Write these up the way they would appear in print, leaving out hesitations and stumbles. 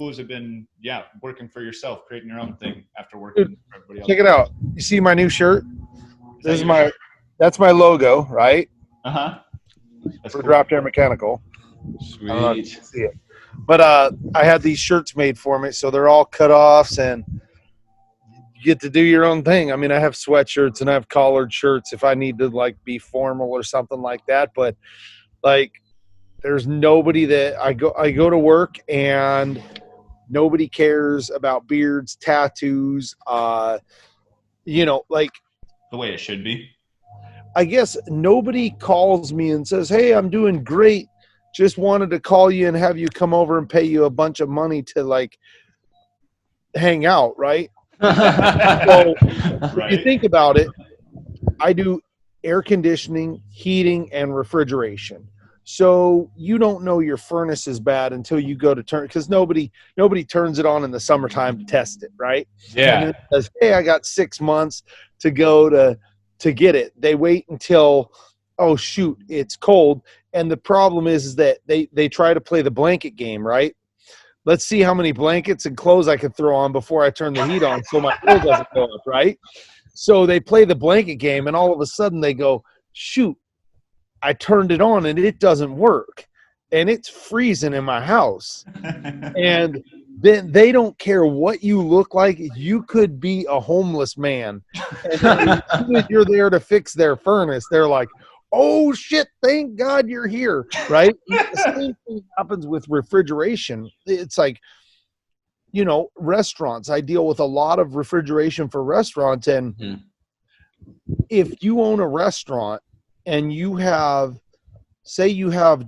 has it been, working for yourself, creating your own thing after working for everybody else? Check it out. You see my new shirt? Shirt? That's my logo, right? Uh-huh. That's For cool. Drop Air Mechanical. Sweet. I don't know if you can see it. But I had these shirts made for me, so they're all cut-offs, and you get to do your own thing. I mean, I have sweatshirts and I have collared shirts if I need to, like, be formal or something like that. But, like, there's nobody that I go to work and nobody cares about beards, tattoos, like, The way it should be. I guess nobody calls me and says, "Hey, I'm doing great. Just wanted to call you and have you come over and pay you a bunch of money to, like, hang out," right? So if you think about it, I do air conditioning, heating, and refrigeration. So you don't know your furnace is bad until you go to turn, because nobody turns it on in the summertime to test it, right? Yeah. And then it says, "Hey, I got 6 months to go to get it." They wait until, oh shoot, it's cold. And the problem is that they try to play the blanket game, right? Let's see how many blankets and clothes I can throw on before I turn the heat on so my bill doesn't go up, right? So they play the blanket game, and all of a sudden they go, shoot, I turned it on and it doesn't work. And it's freezing in my house. And then they don't care what you look like. You could be a homeless man. And then as soon as you're there to fix their furnace, they're like, "Oh shit, thank God you're here," right? The same thing happens with refrigeration. It's like, restaurants. I deal with a lot of refrigeration for restaurants, and if you own a restaurant and you have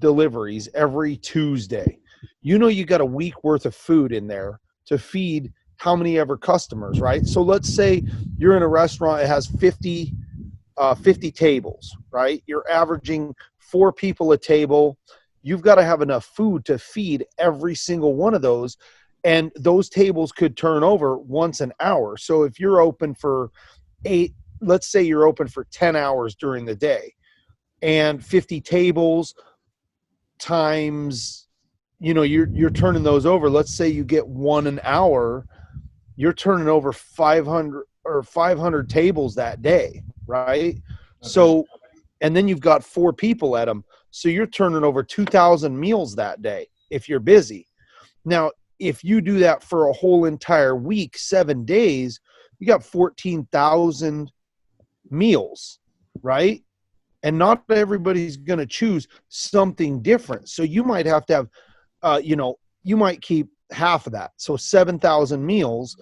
deliveries every Tuesday, you got a week worth of food in there to feed how many ever customers, right? So let's say you're in a restaurant, it has 50 tables, right? You're averaging 4 people a table. You've got to have enough food to feed every single one of those. And those tables could turn over once an hour. So if you're open for 8, let's say you're open for 10 hours during the day, and 50 tables times, you're turning those over. Let's say you get 1 an hour, you're turning over 500 tables that day, right? Okay. So, and then you've got 4 people at them. So you're turning over 2,000 meals that day if you're busy. Now, if you do that for a whole entire week, 7 days, you got 14,000 meals, right? And not everybody's going to choose something different. So you might have to have, you might keep half of that. So 7,000 meals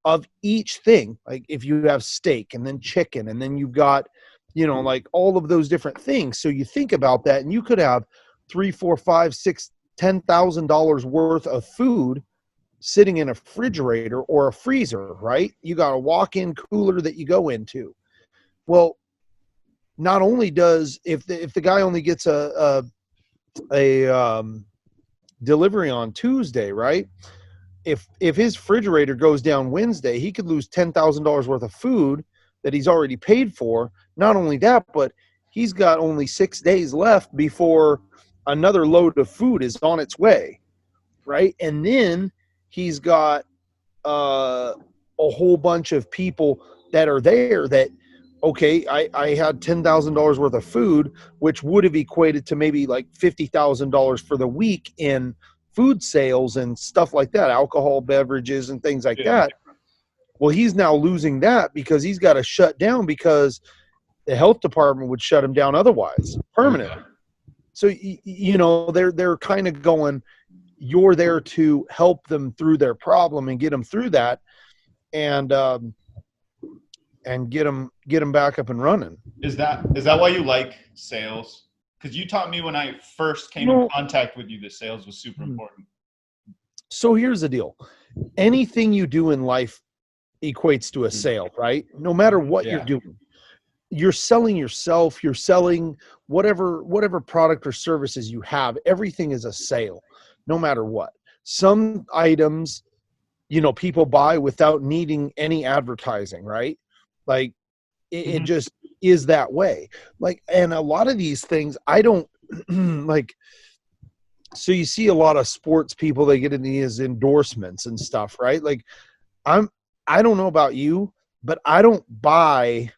of each thing. Like if you have steak and then chicken, and then you've got, like all of those different things. So you think about that, and you could have $3, $4, $5, $6, $10,000 worth of food sitting in a refrigerator or a freezer, right? You got a walk-in cooler that you go into. Well, not only does, if the guy only gets a delivery on Tuesday, right? If his refrigerator goes down Wednesday, he could lose $10,000 worth of food that he's already paid for. Not only that, but he's got only 6 days left before another load of food is on its way, right? And then he's got a whole bunch of people that are there that, okay, I had $10,000 worth of food, which would have equated to maybe like $50,000 for the week in food sales and stuff like that, alcohol, beverages, and things like that. Well, he's now losing that because he's got to shut down because the health department would shut him down otherwise permanently. So, they're kind of going, you're there to help them through their problem and get them through that, and get them back up and running. Is that why you like sales? Because you taught me when I first came in contact with you that sales was super important. So here's the deal. Anything you do in life equates to a sale, right? No matter what you're doing. You're selling yourself, you're selling whatever product or services you have. Everything is a sale, no matter what. Some items, people buy without needing any advertising, right? Like it just is that way. Like, and a lot of these things, I don't like, so you see a lot of sports people, they get in these endorsements and stuff, right? Like I don't know about you, but I don't buy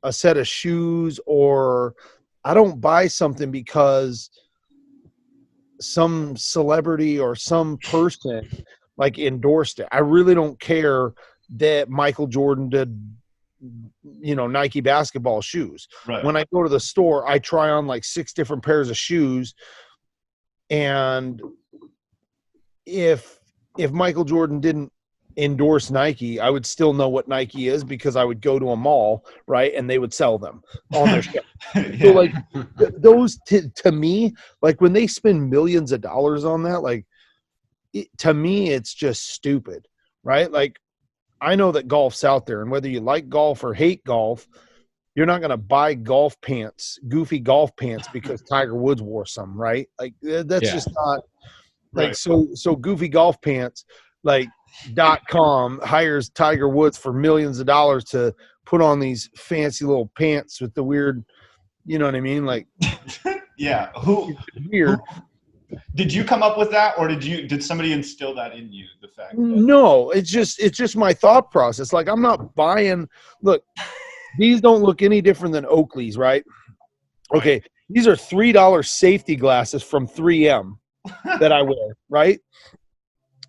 a set of shoes, or I don't buy something because some celebrity or some person like endorsed it. I really don't care that Michael Jordan did, Nike basketball shoes. Right. When I go to the store, I try on like 6 different pairs of shoes. And if Michael Jordan didn't endorse Nike, I would still know what Nike is because I would go to a mall, right, and they would sell them on their shelf. Yeah. So like those to me, like when they spend millions of dollars on that, like to me, it's just stupid, right? Like I know that golf's out there, and whether you like golf or hate golf, you're not going to buy golf pants, goofy golf pants, because Tiger Woods wore some, right? Like that's just not like Right. so goofy golf pants, like .com hires Tiger Woods for millions of dollars to put on these fancy little pants with the weird, you know what I mean? Like, Yeah. Who weird. did you come up with that, or did somebody instill that in you? The fact that, No, it's just my thought process. Like I'm not buying. Look, these don't look any different than Oakley's, right? Okay, these are $3 safety glasses from 3M that I wear, right?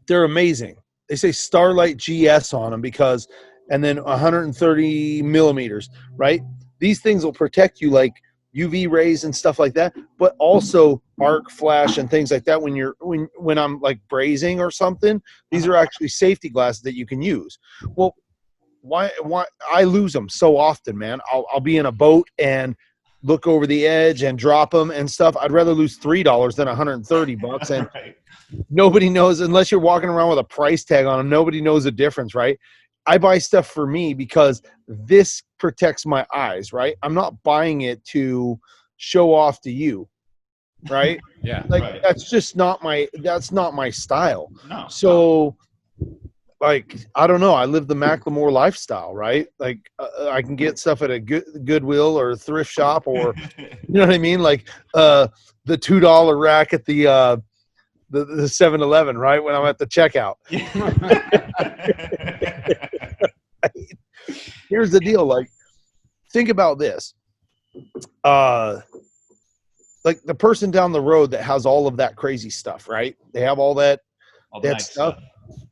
They're amazing. They say Starlight GS on them because, and then 130 millimeters, right? These things will protect you like UV rays and stuff like that, but also arc flash and things like that when I'm like brazing or something. These are actually safety glasses that you can use. Well, why I lose them so often, man. I'll be in a boat and look over the edge and drop them and stuff. I'd rather lose $3 than $130, and right. nobody knows, unless you're walking around with a price tag on them. Nobody knows the difference, right? I buy stuff for me because this protects my eyes, right? I'm not buying it to show off to you, right? Yeah. Like Right. that's not my style. No. So like, I don't know. I live the Macklemore lifestyle, right? Like I can get stuff at a Goodwill or a thrift shop, or you know what I mean? Like the $2 rack at the 7-Eleven, right? When I'm at the checkout. Here's the deal. Like, think about this. Like the person down the road that has all of that crazy stuff, right? They have all that nice stuff.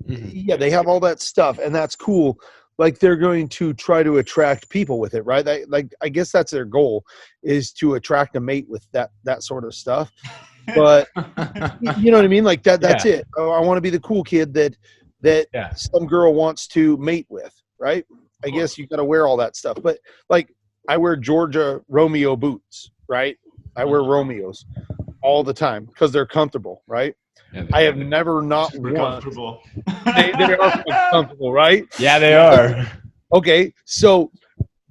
Yeah, they have all that stuff, and that's cool. Like they're going to try to attract people with it, right? Like I guess that's their goal, is to attract a mate with that sort of stuff. But you know what I mean? Like that's it. Oh, I want to be the cool kid that some girl wants to mate with, right? I guess you got to wear all that stuff. But like I wear Georgia Romeo boots, right? I wear Romeos all the time because they're comfortable, right? Yeah, I have never not Super once. comfortable. They are comfortable, right? Yeah, they are. Okay, so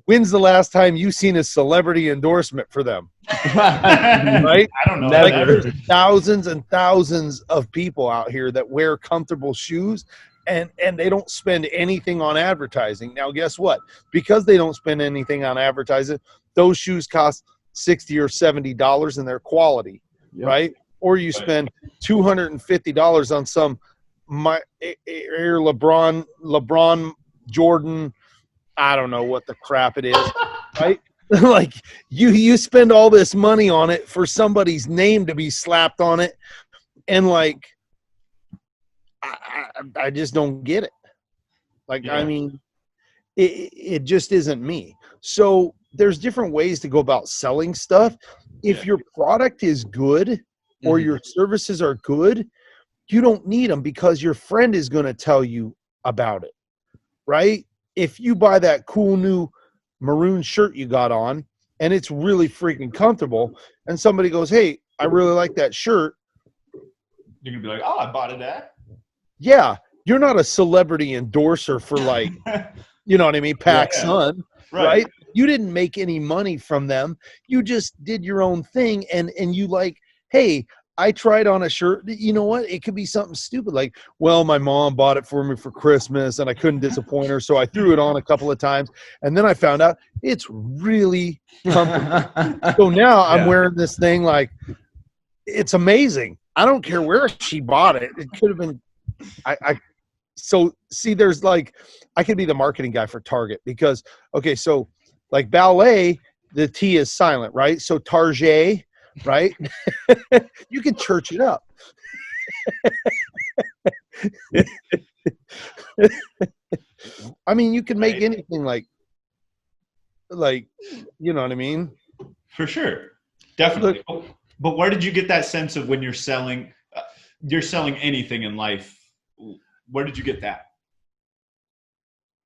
when's the last time you seen a celebrity endorsement for them? Right? I don't know. Never. Like there's thousands and thousands of people out here that wear comfortable shoes, and they don't spend anything on advertising. Now, guess what? Because they don't spend anything on advertising, those shoes cost $60 or $70 and they're quality, right? Or you spend $250 on some Air LeBron Jordan, I don't know what the crap it is, right? Like you spend all this money on it for somebody's name to be slapped on it, and like I just don't get it. Like I mean, it just isn't me. So there's different ways to go about selling stuff. If your product is good or your services are good, you don't need them because your friend is going to tell you about it, right? If you buy that cool new maroon shirt you got on and it's really freaking comfortable, and somebody goes, "Hey, I really like that shirt," you're gonna be like, "Oh, I bought it at." Yeah, you're not a celebrity endorser for like, you know what I mean, PacSun, right? You didn't make any money from them. You just did your own thing, and you like, hey, I tried on a shirt. You know what? It could be something stupid like, well, my mom bought it for me for Christmas and I couldn't disappoint her, so I threw it on a couple of times, and then I found out it's really comfortable. So now I'm wearing this thing like it's amazing. I don't care where she bought it. It could have been. So see, there's like, I could be the marketing guy for Target because, okay, so like ballet, the T is silent, right? So Target, right? You can church it up. I mean, you can make Right. anything like, you know what I mean? For sure. Look, Definitely. But where did you get that sense of when you're selling anything in life? Where did you get that?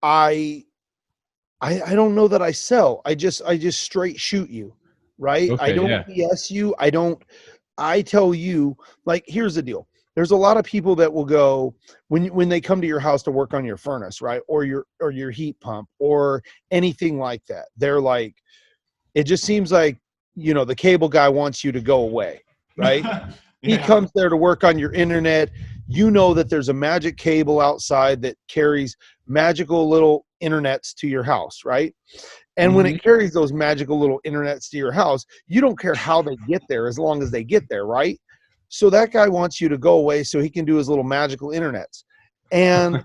I I don't know that I sell. I just straight shoot you, right? I Okay, don't yeah. BS you. I tell you, like, here's the deal. There's a lot of people that will go when they come to your house to work on your furnace, right? Or your heat pump or anything like that. They're like, it just seems like, the cable guy wants you to go away, right? He Yeah. comes there to work on your internet. You know that there's a magic cable outside that carries magical little internets to your house, right? And when Mhm. it carries those magical little internets to your house, you don't care how they get there as long as they get there, right? So that guy wants you to go away so he can do his little magical internets. And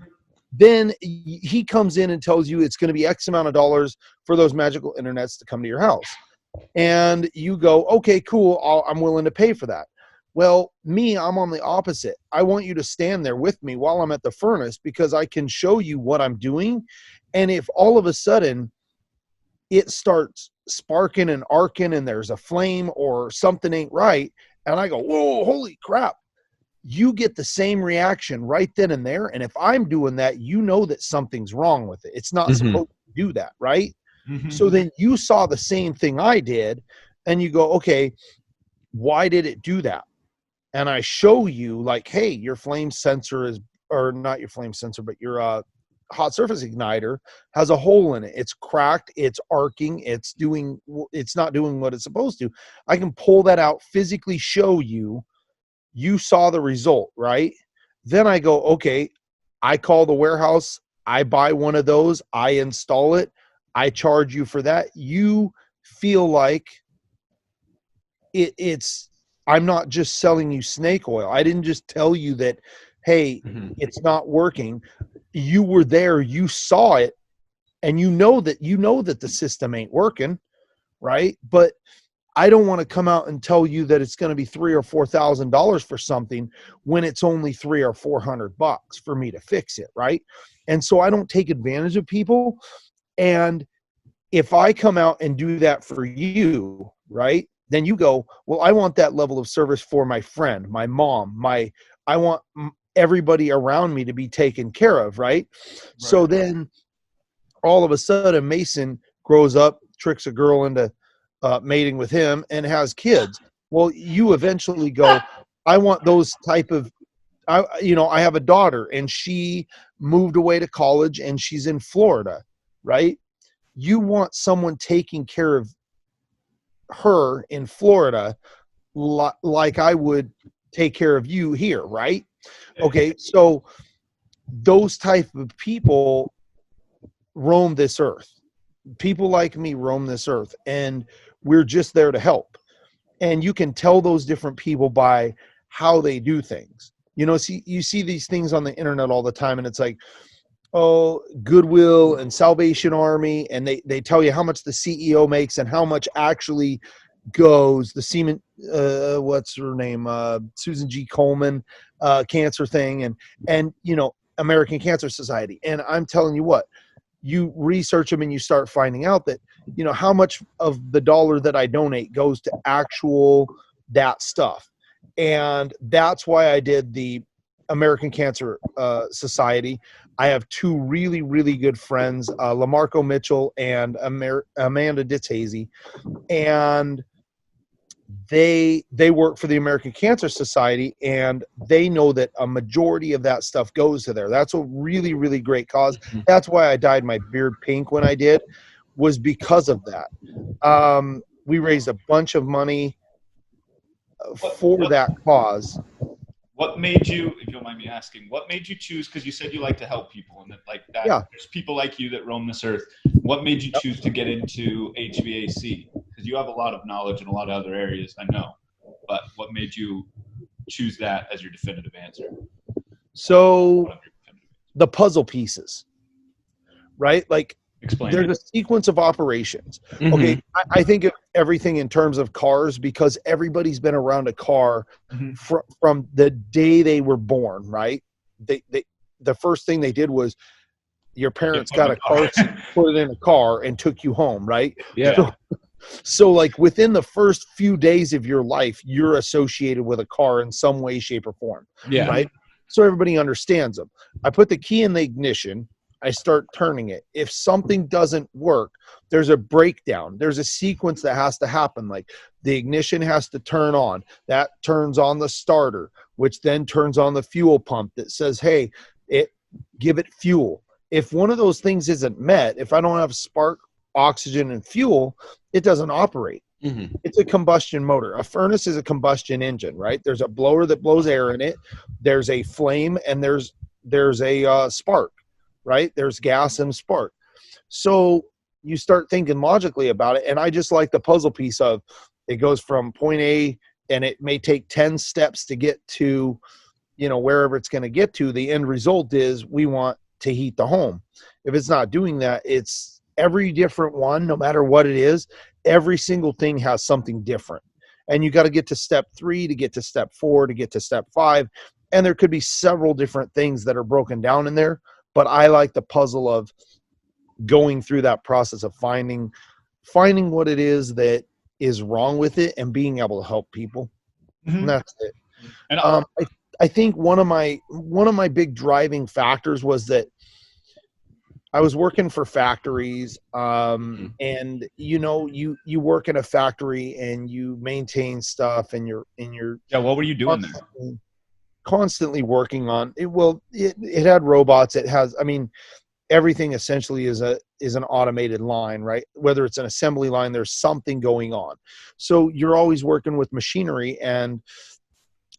then he comes in and tells you it's going to be X amount of dollars for those magical internets to come to your house. And you go, okay, cool, I'm willing to pay for that. Well, I'm on the opposite. I want you to stand there with me while I'm at the furnace because I can show you what I'm doing. And if all of a sudden it starts sparking and arcing and there's a flame or something ain't right, and I go, whoa, holy crap, you get the same reaction right then and there. And if I'm doing that, you know that something's wrong with it. It's not Mhm. supposed to do that, right? So Mhm. then you saw the same thing I did, and you go, okay, why did it do that? And I show you, like, hey, your flame sensor is, or not your flame sensor, but your hot surface igniter has a hole in it. It's cracked, it's arcing, it's not doing what it's supposed to. I can pull that out, physically show you. You saw the result, right? Then I go, okay, I call the warehouse, I buy one of those, I install it, I charge you for that. You feel like it's, I'm not just selling you snake oil. I didn't just tell you that, hey, Mhm. it's not working. You were there, you saw it, and you know that the system ain't working, right? But I don't want to come out and tell you that it's going to be $3,000 or $4,000 for something when it's only $300 or $400 for me to fix it, right? And so I don't take advantage of people. And if I come out and do that for you, right? Then you go, well, I want that level of service for my friend, my mom, I want everybody around me to be taken care of, right? So Right. then all of a sudden Mason grows up, tricks a girl into mating with him and has kids. Well, you eventually go, I want those type of, I have a daughter and she moved away to college and she's in Florida, right? You want someone taking care of her in Florida like I would take care of you here, right? Okay, so those type of people roam this earth. People like me roam this earth, and we're just there to help. And you can tell those different people by how they do things. You see these things on the internet all the time, and it's like, oh, Goodwill and Salvation Army, and they tell you how much the CEO makes and how much actually goes the Seaman, what's her name, Susan G. Coleman, cancer thing, and American Cancer Society. And I'm telling you what, you research them and you start finding out that how much of the dollar that I donate goes to actual that stuff. And that's why I did the American Cancer Society. I have two really, really good friends, Lamarco Mitchell and Amanda Ditzhazy, and they work for the American Cancer Society, and they know that a majority of that stuff goes to there. That's a really, really great cause. Mhm. That's why I dyed my beard pink when I did, was because of that. We raised a bunch of money What for what that cause. what made you, if you don't mind me asking, what made you choose? Because you said you like to help people, and that like that Yeah. there's people like you that roam this earth. What made you choose to get into HVAC? Because you have a lot of knowledge in a lot of other areas, I know. But what made you choose that as your definitive answer? So the puzzle pieces, right? Like, Explain. there's a sequence of operations. Mhm. Okay, I think of everything in terms of cars because everybody's been around a car Mhm. from the day they were born, right? They the first thing they did was your parents got a car seat, put it in a car, and took you home, right? Yeah. So like within the first few days of your life, you're associated with a car in some way, shape, or form, Yeah. right? So everybody understands them. I put the key in the ignition. I start turning it. If something doesn't work, there's a breakdown. There's a sequence that has to happen. Like the ignition has to turn on. That turns on the starter, which then turns on the fuel pump that says, hey, give it fuel. If one of those things isn't met, if I don't have spark, oxygen, and fuel, it doesn't operate. Mhm. It's a combustion motor. A furnace is a combustion engine, right? There's a blower that blows air in it. There's a flame, and there's a spark, right? There's gas and spark. So you start thinking logically about it, and I just like the puzzle piece of it goes from point A, and it may take 10 steps to get to, wherever it's going to get to. The end result is we want to heat the home. If it's not doing that, it's every different one, no matter what it is, every single thing has something different. And you got to get to step 3 to get to step 4 to get to step 5. And there could be several different things that are broken down in there. But I like the puzzle of going through that process of finding what it is that is wrong with it and being able to help people. Mhm. And that's it. And I think one of my big driving factors was that I was working for factories, and you work in a factory and you maintain stuff, and you're yeah, what were you doing there? constantly working on it. Well, it had robots. It has, everything essentially is an automated line, right? Whether it's an assembly line, there's something going on. So you're always working with machinery, and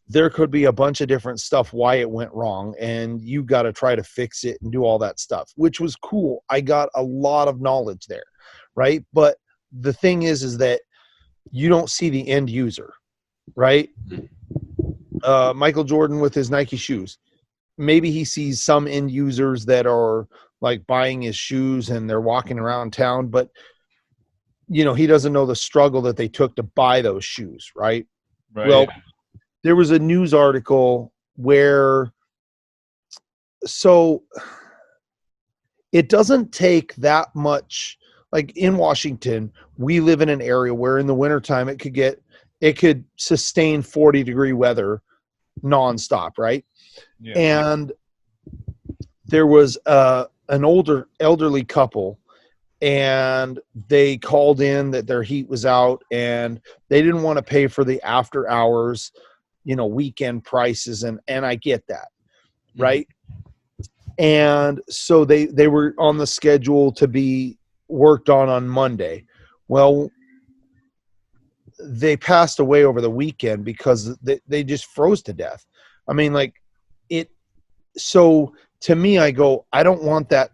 there could be a bunch of different stuff why it went wrong, and you got to try to fix it and do all that stuff, which was cool. I got a lot of knowledge there, right? But the thing is that you don't see the end user, right? Michael Jordan with his Nike shoes, maybe he sees some end users that are like buying his shoes and they're walking around town, but he doesn't know the struggle that they took to buy those shoes, right? Well, there was a news article where, so it doesn't take that much. Like in Washington, we live in an area where in the wintertime it could sustain 40-degree weather nonstop, right? Yeah. And there was an elderly couple, and they called in that their heat was out and they didn't want to pay for the after hours, weekend prices. And I get that. Right. And so they were on the schedule to be worked on Monday. Well, they passed away over the weekend because they just froze to death. So to me, I go, I don't want that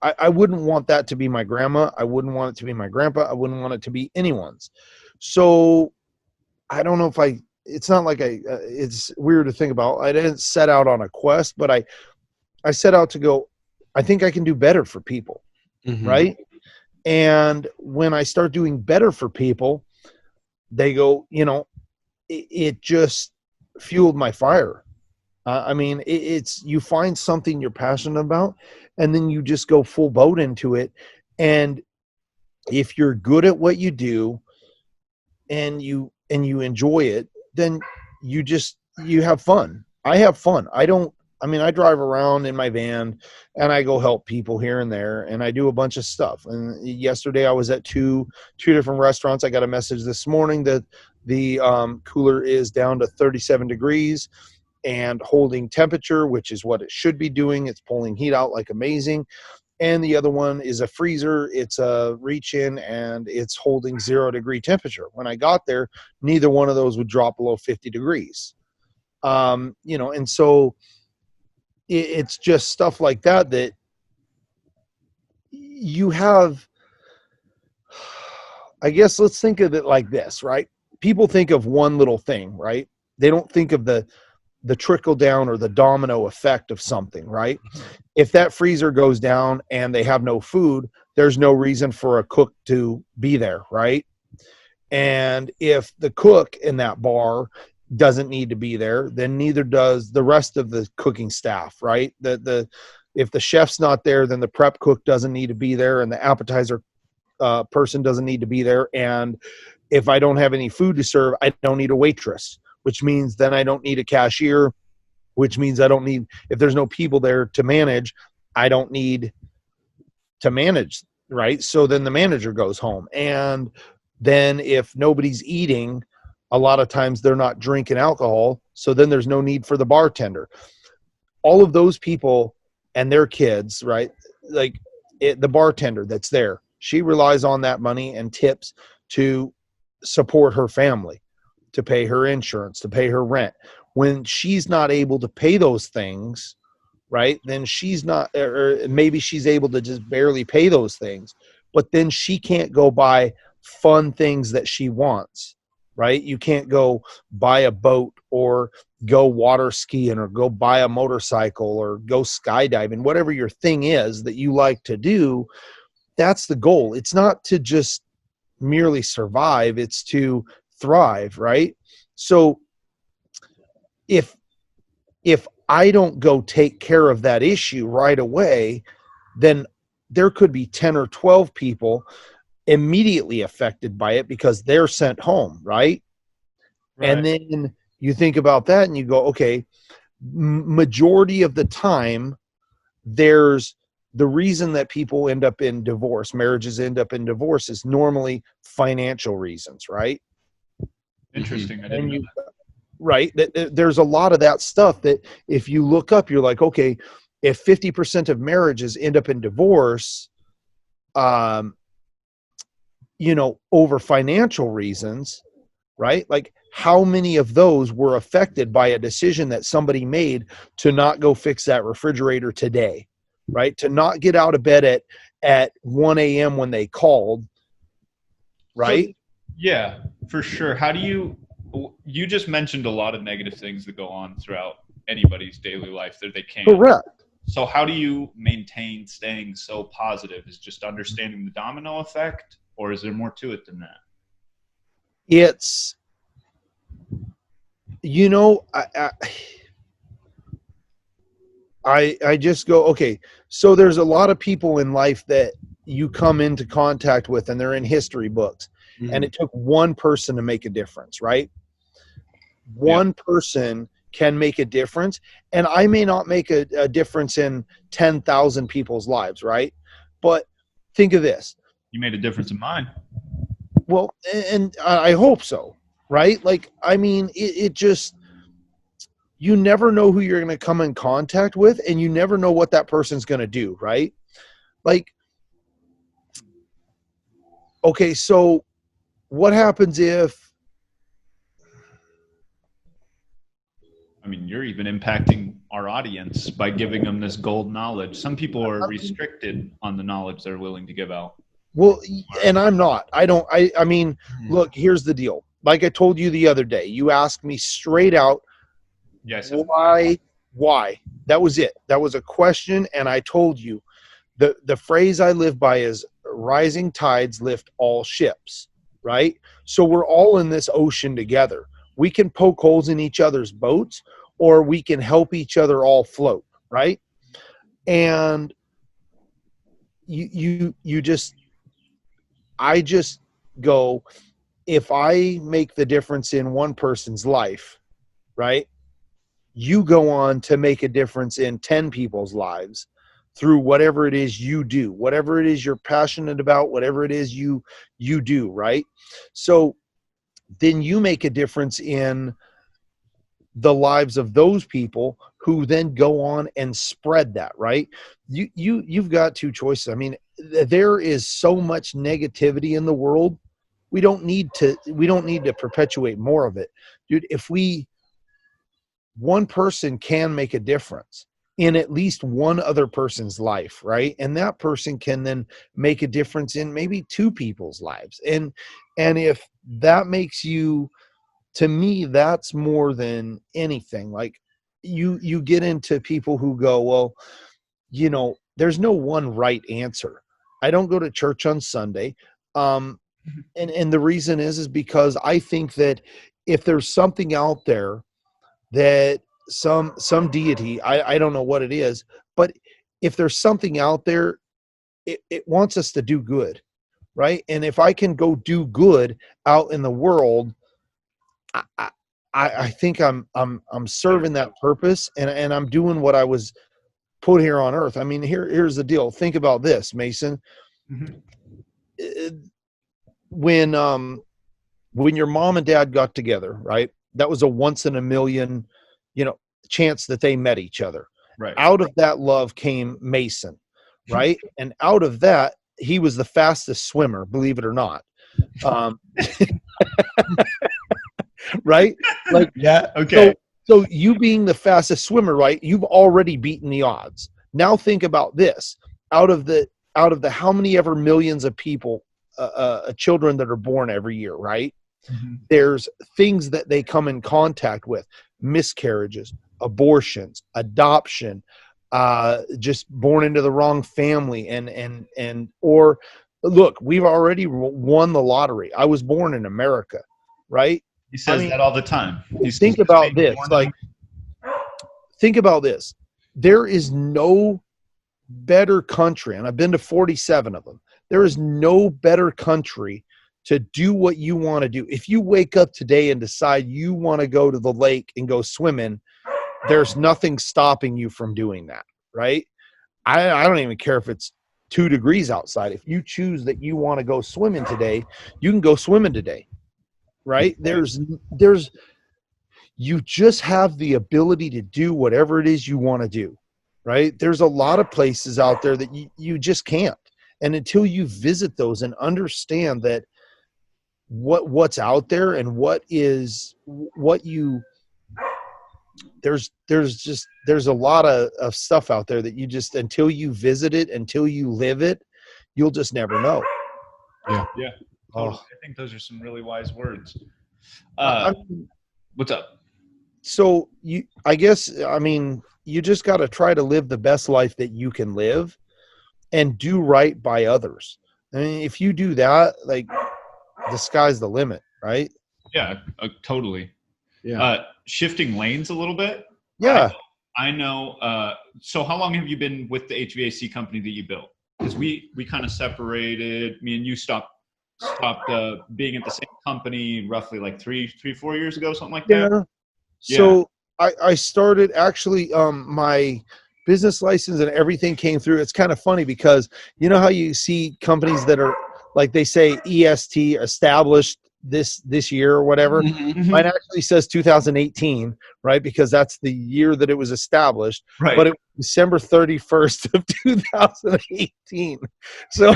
I wouldn't want that to be my grandma. I wouldn't want it to be my grandpa. I wouldn't want it to be anyone's. So I don't know if it's not like it's weird to think about. I didn't set out on a quest, but I set out to go, I think I can do better for people. Mhm. Right. And when I start doing better for people, they go, it just fueled my fire. It's you find something you're passionate about, and then you just go full boat into it. And if you're good at what you do, and you enjoy it, then you have fun. I have fun. I drive around in my van and I go help people here and there, and I do a bunch of stuff. And yesterday I was at two different restaurants. I got a message this morning that the cooler is down to 37 degrees and holding temperature, which is what it should be doing. It's pulling heat out like amazing. And the other one is a freezer. It's a reach in and it's holding 0-degree temperature. When I got there, neither one of those would drop below 50 degrees. And so it's just stuff like that you have. I guess let's think of it like this, right? People think of one little thing, right? they don't think of the trickle down or the domino effect of something, right? If that freezer goes down and they have no food, there's no reason for a cook to be there, right? And if the cook in that bar doesn't need to be there, then neither does the rest of the cooking staff, right? If the chef's not there, then the prep cook doesn't need to be there, and the appetizer person doesn't need to be there. And if I don't have any food to serve, I don't need a waitress, which means then I don't need a cashier, which means I don't need, if there's no people there to manage, I don't need to manage, right? So then the manager goes home. And then if nobody's eating, a lot of times they're not drinking alcohol. So then there's no need for the bartender. All of those people and their kids, right? Like the bartender that's there, she relies on that money and tips to support her family, to pay her insurance, to pay her rent. When she's not able to pay those things, right, then she's not, or maybe she's able to just barely pay those things, but then she can't go buy fun things that she wants, right? You can't go buy a boat or go water skiing or go buy a motorcycle or go skydiving, whatever your thing is that you like to do. That's the goal. It's not to just merely survive, it's to thrive, right? So if I don't go take care of that issue right away, then there could be 10 or 12 people immediately affected by it because they're sent home, right? And then you think about that and you go, okay, majority of the time, there's the reason that people end up in divorce, marriages end up in divorce, is normally financial reasons, right? Interesting. I didn't know that. Right. There's a lot of that stuff that if you look up, you're like, okay, if 50% of marriages end up in divorce, over financial reasons, right? Like how many of those were affected by a decision that somebody made to not go fix that refrigerator today, right? To not get out of bed at 1 a.m. when they called, right? So, yeah, for sure. How do you just mentioned a lot of negative things that go on throughout anybody's daily life that they can't. Correct. So how do you maintain staying so positive? Is just understanding the domino effect, or is there more to it than that? It's, I just go, okay, so there's a lot of people in life that you come into contact with and they're in history books, and it took one person to make a difference, right? One person can make a difference, and I may not make a difference in 10,000 people's lives, right? But think of this. You made a difference in mine. Well, and I hope so, right? Like, I mean, it just, you never know who you're going to come in contact with, and you never know what that person's going to do, right? Like, okay, so what happens if, I mean, you're even impacting our audience by giving them this gold knowledge. Some people are restricted on the knowledge they're willing to give out. Well, and I'm not. I mean, look, here's the deal. Like I told you the other day, you asked me straight out, yes, why? That was it. That was a question, and I told you. The phrase I live by is rising tides lift all ships, right? So we're all in this ocean together. We can poke holes in each other's boats, or we can help each other all float, right? And I just go, if I make the difference in one person's life, right? You go on to make a difference in 10 people's lives through whatever it is you do, whatever it is you're passionate about, whatever it is you do, right? So then you make a difference in the lives of those people who then go on and spread that, right? You've got two choices. I mean, there is so much negativity in the world. We don't need to perpetuate more of it. Dude, one person can make a difference in at least one other person's life, right? And that person can then make a difference in maybe two people's lives. And if that makes you to me, that's more than anything. Like you get into people who go, well, there's no one right answer. I don't go to church on Sunday. And the reason is because I think that if there's something out there that some deity, I don't know what it is, but if there's something out there, it wants us to do good, right? And if I can go do good out in the world, I, I, I think I'm serving that purpose, and I'm doing what I was put here on earth. I mean, here's the deal. Think about this, Mason. Mm-hmm. When your mom and dad got together, right? That was a once in a million, chance that they met each other. Right. Out of that love came Mason, right? And out of that, he was the fastest swimmer, believe it or not. Right? Like, yeah. Okay. So you being the fastest swimmer, right? You've already beaten the odds. Now think about this: out of the how many ever millions of people, children that are born every year, right? Mm-hmm. There's things that they come in contact with: miscarriages, abortions, adoption, just born into the wrong family, or look, we've already won the lottery. I was born in America, right? He says that all the time. Think about this. Like, think about this. There is no better country, and I've been to 47 of them. There is no better country to do what you want to do. If you wake up today and decide you want to go to the lake and go swimming, there's nothing stopping you from doing that, right? I don't even care if it's 2 degrees outside. If you choose that you want to go swimming today, you can go swimming today, right? You just have the ability to do whatever it is you want to do, right? There's a lot of places out there that you just can't. And until you visit those and understand that what's out there and there's a lot of stuff out there that you just, until you visit it, until you live it, you'll just never know. Yeah. Totally. I think those are some really wise words. What's up? So you just got to try to live the best life that you can live and do right by others. I mean, if you do that, like, the sky's the limit, right? Yeah, totally. Yeah. Shifting lanes a little bit. Yeah. I know. So how long have you been with the HVAC company that you built? Because we kind of separated. Me and you stopped being at the same company roughly like 4 years ago, something like that. Yeah. So I started, actually, my business license and everything came through. It's kind of funny because you know how you see companies that are like, they say EST, established this year or whatever. Mm-hmm. Mine actually says 2018, right? Because that's the year that it was established. Right. But it was December 31st of 2018. So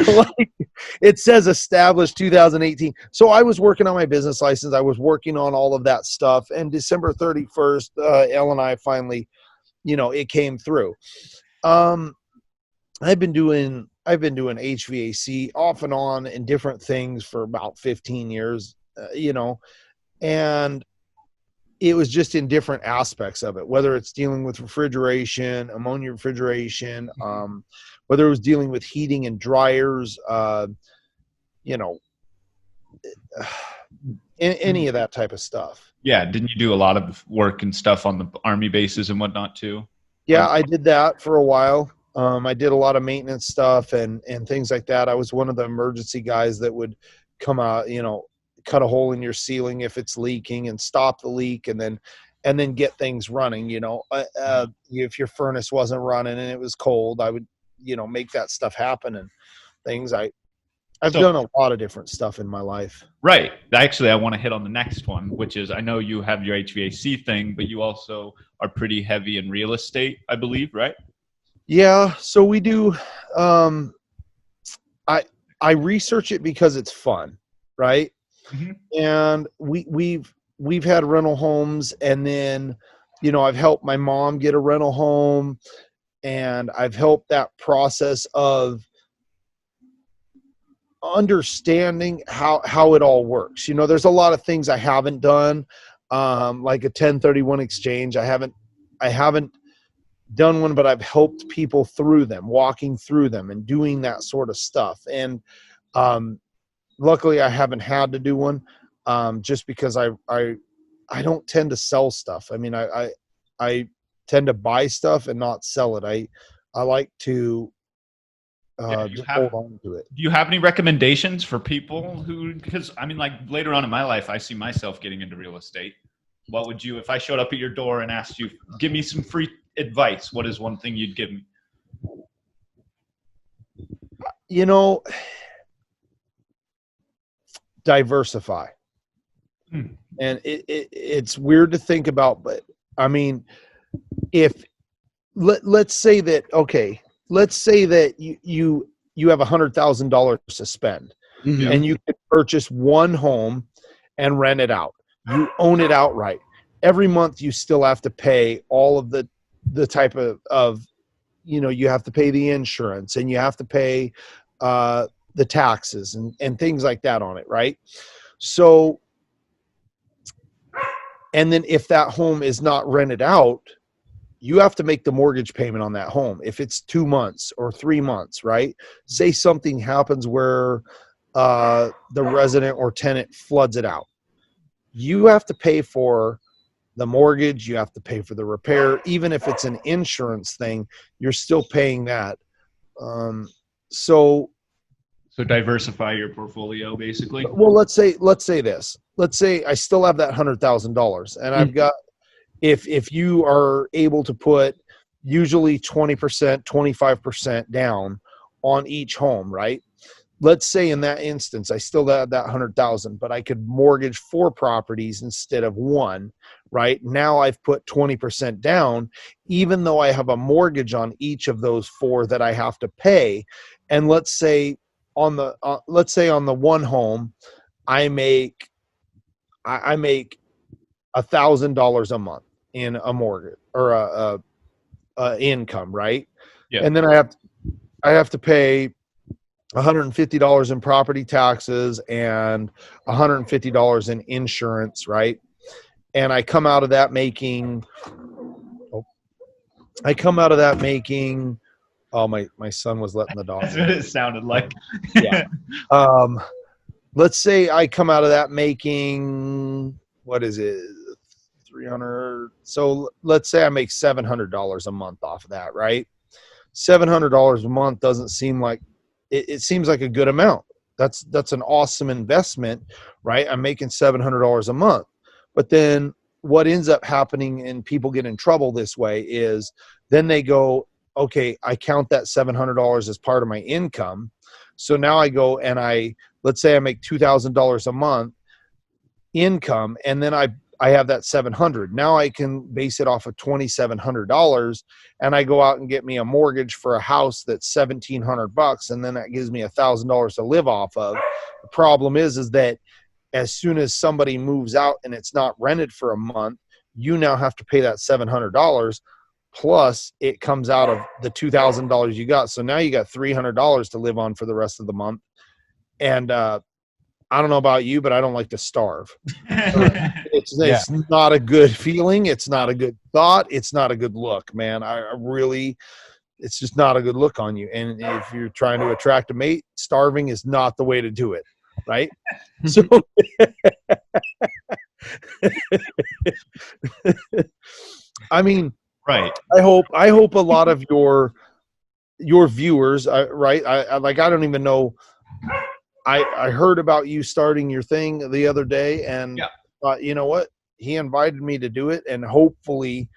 like, it says established 2018. So I was working on my business license. I was working on all of that stuff. And December 31st, Elle and I finally, it came through. I've been doing HVAC off and on in different things for about 15 years, and it was just in different aspects of it, whether it's dealing with refrigeration, ammonia refrigeration, whether it was dealing with heating and dryers, any of that type of stuff. Yeah. Didn't you do a lot of work and stuff on the Army bases and whatnot too? Yeah, I did that for a while. I did a lot of maintenance stuff and things like that. I was one of the emergency guys that would come out, cut a hole in your ceiling if it's leaking and stop the leak, and then get things running. If your furnace wasn't running and it was cold, I would, make that stuff happen and things. I've done a lot of different stuff in my life. Right. Actually, I want to hit on the next one, which is, I know you have your HVAC thing, but you also are pretty heavy in real estate, I believe, right? Yeah, so we do. I research it because it's fun, right? Mm-hmm. And we've had rental homes, and then I've helped my mom get a rental home, and I've helped that process of understanding how it all works. There's a lot of things I haven't done, like a 1031 exchange. I haven't done one, but I've helped people through them, walking through them and doing that sort of stuff. And luckily I haven't had to do one, just because I don't tend to sell stuff. I mean, I tend to buy stuff and not sell it. I like to just hold on to it. Do you have any recommendations for people because I mean, like later on in my life, I see myself getting into real estate. What would you, if I showed up at your door and asked you, give me some free advice, what is one thing you'd give me? Diversify. And it's weird to think about, but I mean, if let's say that you have $100,000 to spend, and you can purchase one home and rent it out. You own it outright. Every month you still have to pay all of the type of you have to pay the insurance, and you have to pay the taxes and things like that on it, right? So, and then if that home is not rented out, you have to make the mortgage payment on that home. If it's 2 months or 3 months, right? Say something happens where the resident or tenant floods it out. You have to pay for the mortgage. You have to pay for the repair. Even if it's an insurance thing, you're still paying that. So diversify your portfolio, basically. Well, let's say this. Let's say I still have that $100,000, and I've got, if you are able to put usually 20%, 25% down on each home, right? Let's say in that instance, I still have that 100,000, but I could mortgage 4 properties instead of 1, right? Now I've put 20% down, even though I have a mortgage on each of those 4 that I have to pay. And let's say on the one home, I make $1,000 a month in a mortgage or a income, right? Yeah. And then I have to pay $150 in property taxes and $150 in insurance, right? And I come out of that making oh, my son was letting the dog. That's what it sounded like. Yeah. Let's say I come out of that making, what is it, 300. So let's say I make $700 a month off of that, right? $700 a month doesn't seem like, it seems like a good amount. That's an awesome investment, right? I'm making $700 a month. But then what ends up happening, and people get in trouble this way, is then they go, okay, I count that $700 as part of my income. So now I go and let's say I make $2,000 a month income, and then I have that $700. Now I can base it off of $2,700, and I go out and get me a mortgage for a house that's $1,700, and then that gives me $1,000 to live off of. The problem is that as soon as somebody moves out and it's not rented for a month, you now have to pay that $700, plus it comes out of the $2,000 you got. So now you got $300 to live on for the rest of the month. And I don't know about you, but I don't like to starve. It's not a good feeling. It's not a good thought. It's not a good look, man. It's just not a good look on you. And if you're trying to attract a mate, starving is not the way to do it. Right. So I mean, right. I hope a lot of your viewers, right. I don't even know. I heard about you starting your thing the other day, and you know what? He invited me to do it, and hopefully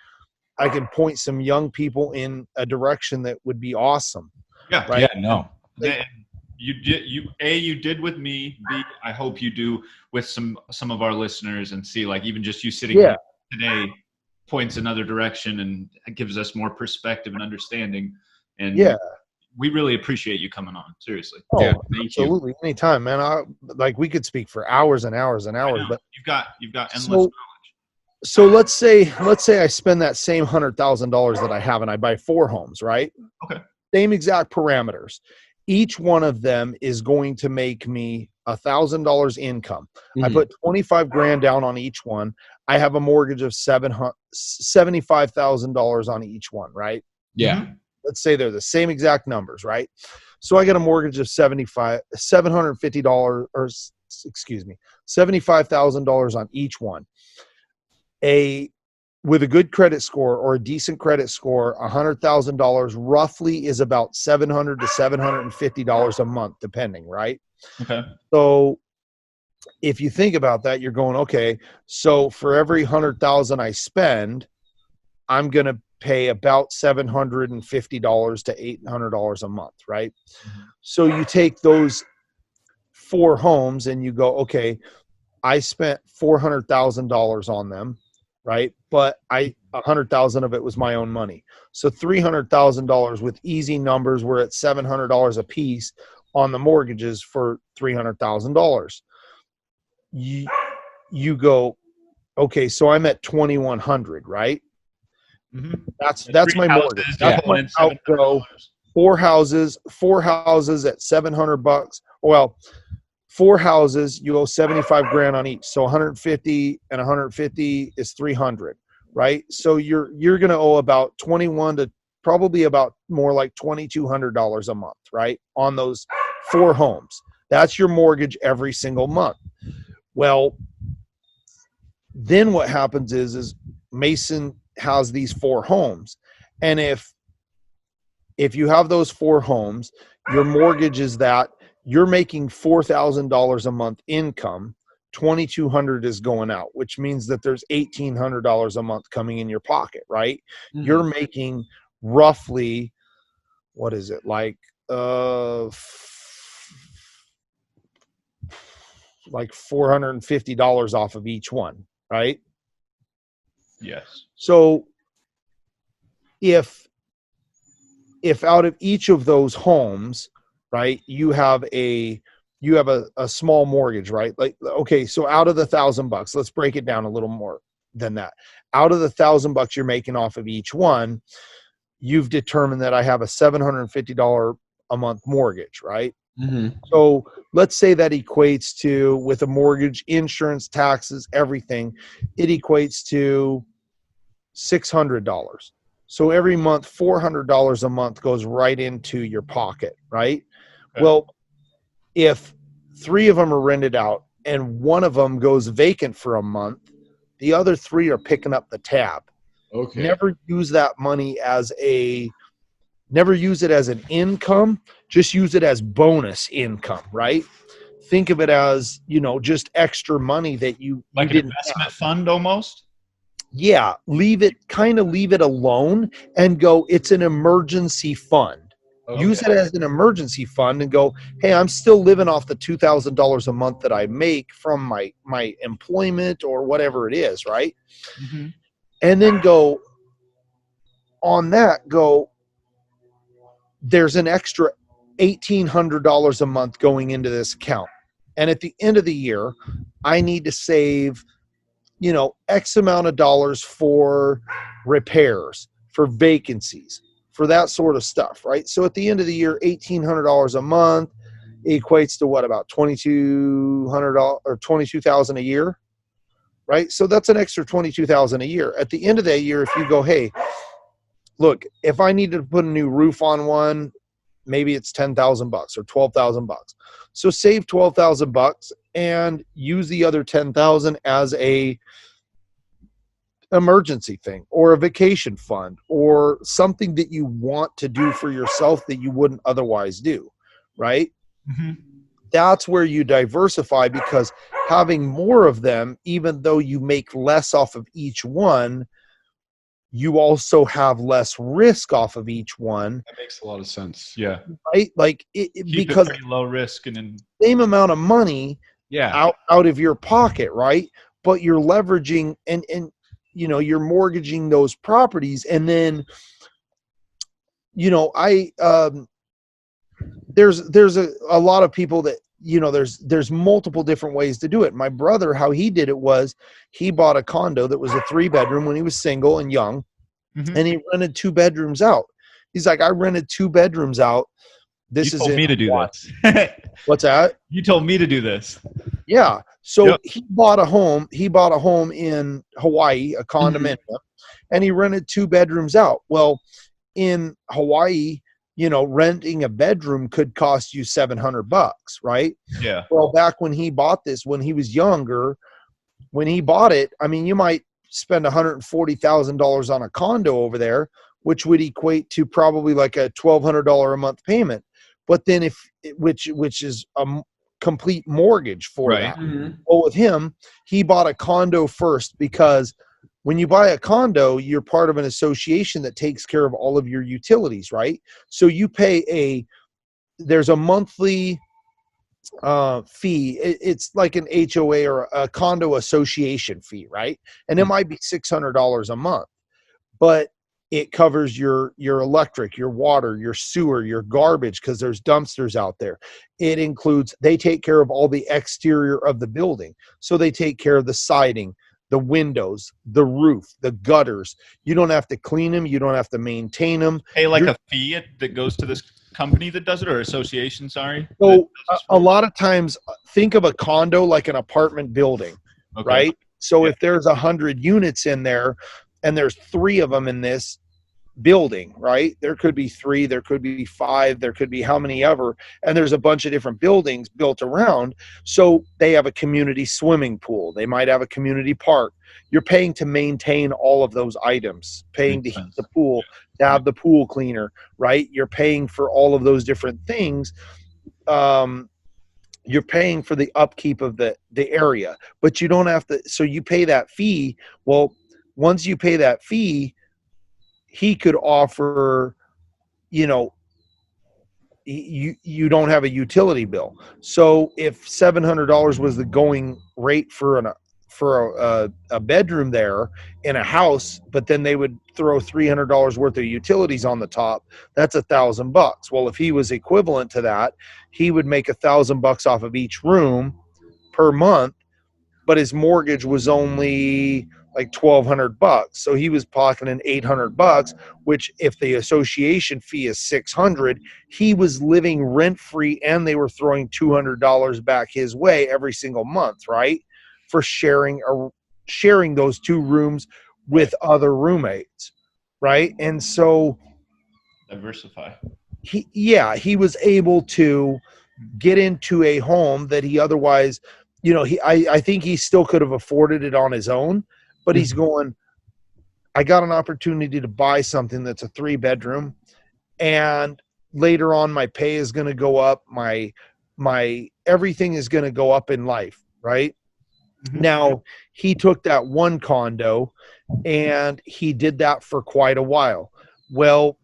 I can point some young people in a direction that would be awesome. Yeah. Right? Yeah. No. You did with me. B, I hope you do with some of our listeners, and see, like, even just you sitting here today points another direction and gives us more perspective and understanding. And we really appreciate you coming on. Seriously. Oh, yeah, absolutely. Anytime, man. We could speak for hours and hours and hours, but you've got endless knowledge. So let's say I spend that same $100,000 that I have, and I buy 4 homes, right? Okay. Same exact parameters. each one of them is going to make me $1,000 income. I Mhm. put 25 grand down on each one. I have a mortgage of $75,000 on each one, right? Yeah. Let's say they're the same exact numbers, right? So I get a mortgage of $750 or excuse me, $75,000 on each one. With a good credit score or a decent credit score, $100,000 roughly is about $700 to $750 a month, depending, right? Okay. So if you think about that, you're going, okay, so for every 100,000 I spend, I'm going to pay about $750 to $800 a month, right? So you take those 4 homes and you go, okay, I spent $400,000 on them, right? But 100,000 of it was my own money. So $300,000 with easy numbers, we're at $700 a piece on the mortgages for $300,000. You go, okay, so I'm at 2,100, right? That's my mortgage. That's my outgo. Four houses at $700. Well, 4 houses, you owe 75 grand on each. So 150 and 150 is 300, right? So you're going to owe about 21 to probably about more like $2,200 a month, right? On those 4 homes. That's your mortgage every single month. Well, then what happens is Mason has these 4 homes. And if you have those 4 homes, your mortgage is that you're making $4,000 a month income, $2,200 is going out, which means that there's $1,800 a month coming in your pocket, right? Mhm. You're making roughly, what is it, like $450 off of each one, right? Yes. So if out of each of those homes, right, you have a small mortgage, right? Like, okay, so out of the $1,000, let's break it down a little more than that. Out of the $1,000 you're making off of each one, you've determined that I have a $750 a month mortgage, right? Mhm. So let's say that equates to, with a mortgage, insurance, taxes, everything, it equates to $600. So every month, $400 a month goes right into your pocket, right? Okay. Well, if 3 of them are rented out and one of them goes vacant for a month, the other 3 are picking up the tab. Okay. Never use that money never use it as an income, just use it as bonus income, right? Think of it as, just extra money that you Like an didn't investment have. fund almost? Yeah, leave it alone and go, it's an emergency fund. Okay. Use it as an emergency fund and go, hey, I'm still living off the $2,000 a month that I make from my employment or whatever it is, right? Mm-hmm. And then go on that, there's an extra $1,800 a month going into this account. And at the end of the year, I need to save X amount of dollars for repairs, for vacancies, for that sort of stuff, right? So at the end of the year, $1,800 a month equates to what, about $2,200 or $22,000 a year, right? So that's an extra $22,000 a year. At the end of that year, if you go, hey, look, if I needed to put a new roof on one, maybe it's $10,000 or $12,000. So save $12,000 and use the other $10,000 as a emergency thing or a vacation fund or something that you want to do for yourself that you wouldn't otherwise do, right? Mm-hmm. That's where you diversify, because having more of them, even though you make less off of each one, you also have less risk off of each one. That makes a lot of sense. Yeah. Right? Like because it pretty low risk and then same amount of money Yeah. out of your pocket, right? But you're leveraging and you're mortgaging those properties. And then there's a lot of people that there's multiple different ways to do it. My brother, how he did it was he bought a condo that was a 3-bedroom when he was single and young. Mm-hmm. And he rented 2 bedrooms out. He's like, I rented 2 bedrooms out This You is told in me to do Hawaii. this. What's that? You told me to do this. Yeah. So Yep. he bought a home. He bought a home in Hawaii, a condominium, and he rented 2 bedrooms out. Well, in Hawaii, renting a bedroom could cost you $700, right? Yeah. Well, back when he bought this, when he was younger, when he bought it, I mean, you might spend $140,000 on a condo over there, which would equate to probably like a $1,200 a month payment. But then which is a complete mortgage for Right. that. Well, with him, he bought a condo first, because when you buy a condo, you're part of an association that takes care of all of your utilities, right? So you pay there's a monthly fee. It's like an HOA or a condo association fee, right? And it might be $600 a month, but it covers your electric, your water, your sewer, your garbage, because there's dumpsters out there. It includes, they take care of all the exterior of the building. So they take care of the siding, the windows, the roof, the gutters. You don't have to clean them. You don't have to maintain them. Pay like a fee that goes to this company that does it, or association, sorry. So a lot of times, think of a condo like an apartment building, Okay. right? So Yeah. if there's 100 units in there and there's 3 of them in this building, right? There could be 3, there could be 5, there could be how many ever, and there's a bunch of different buildings built around. So they have a community swimming pool. They might have a community park. You're paying to maintain all of those items, paying to heat the pool, to have the pool cleaner, right? You're paying for all of those different things. You're paying for the upkeep of the area, but you don't have to. So you pay that fee. Well, once you pay that fee, he could offer, you don't have a utility bill. So if $700 was the going rate for a bedroom there in a house, but then they would throw $300 worth of utilities on the top, that's $1,000. Well, if he was equivalent to that, he would make $1,000 off of each room per month, but his mortgage was only like $1,200. So he was pocketing $800, which if the association fee is $600, he was living rent free, and they were throwing $200 back his way every single month, right? For sharing those 2 rooms with other roommates, right? And so Diversify. he was able to get into a home that he otherwise, I think he still could have afforded it on his own, but he's going, I got an opportunity to buy something that's a 3-bedroom, and later on my pay is going to go up. My everything is going to go up in life, right? Now, he took that one condo and he did that for quite a while. Well,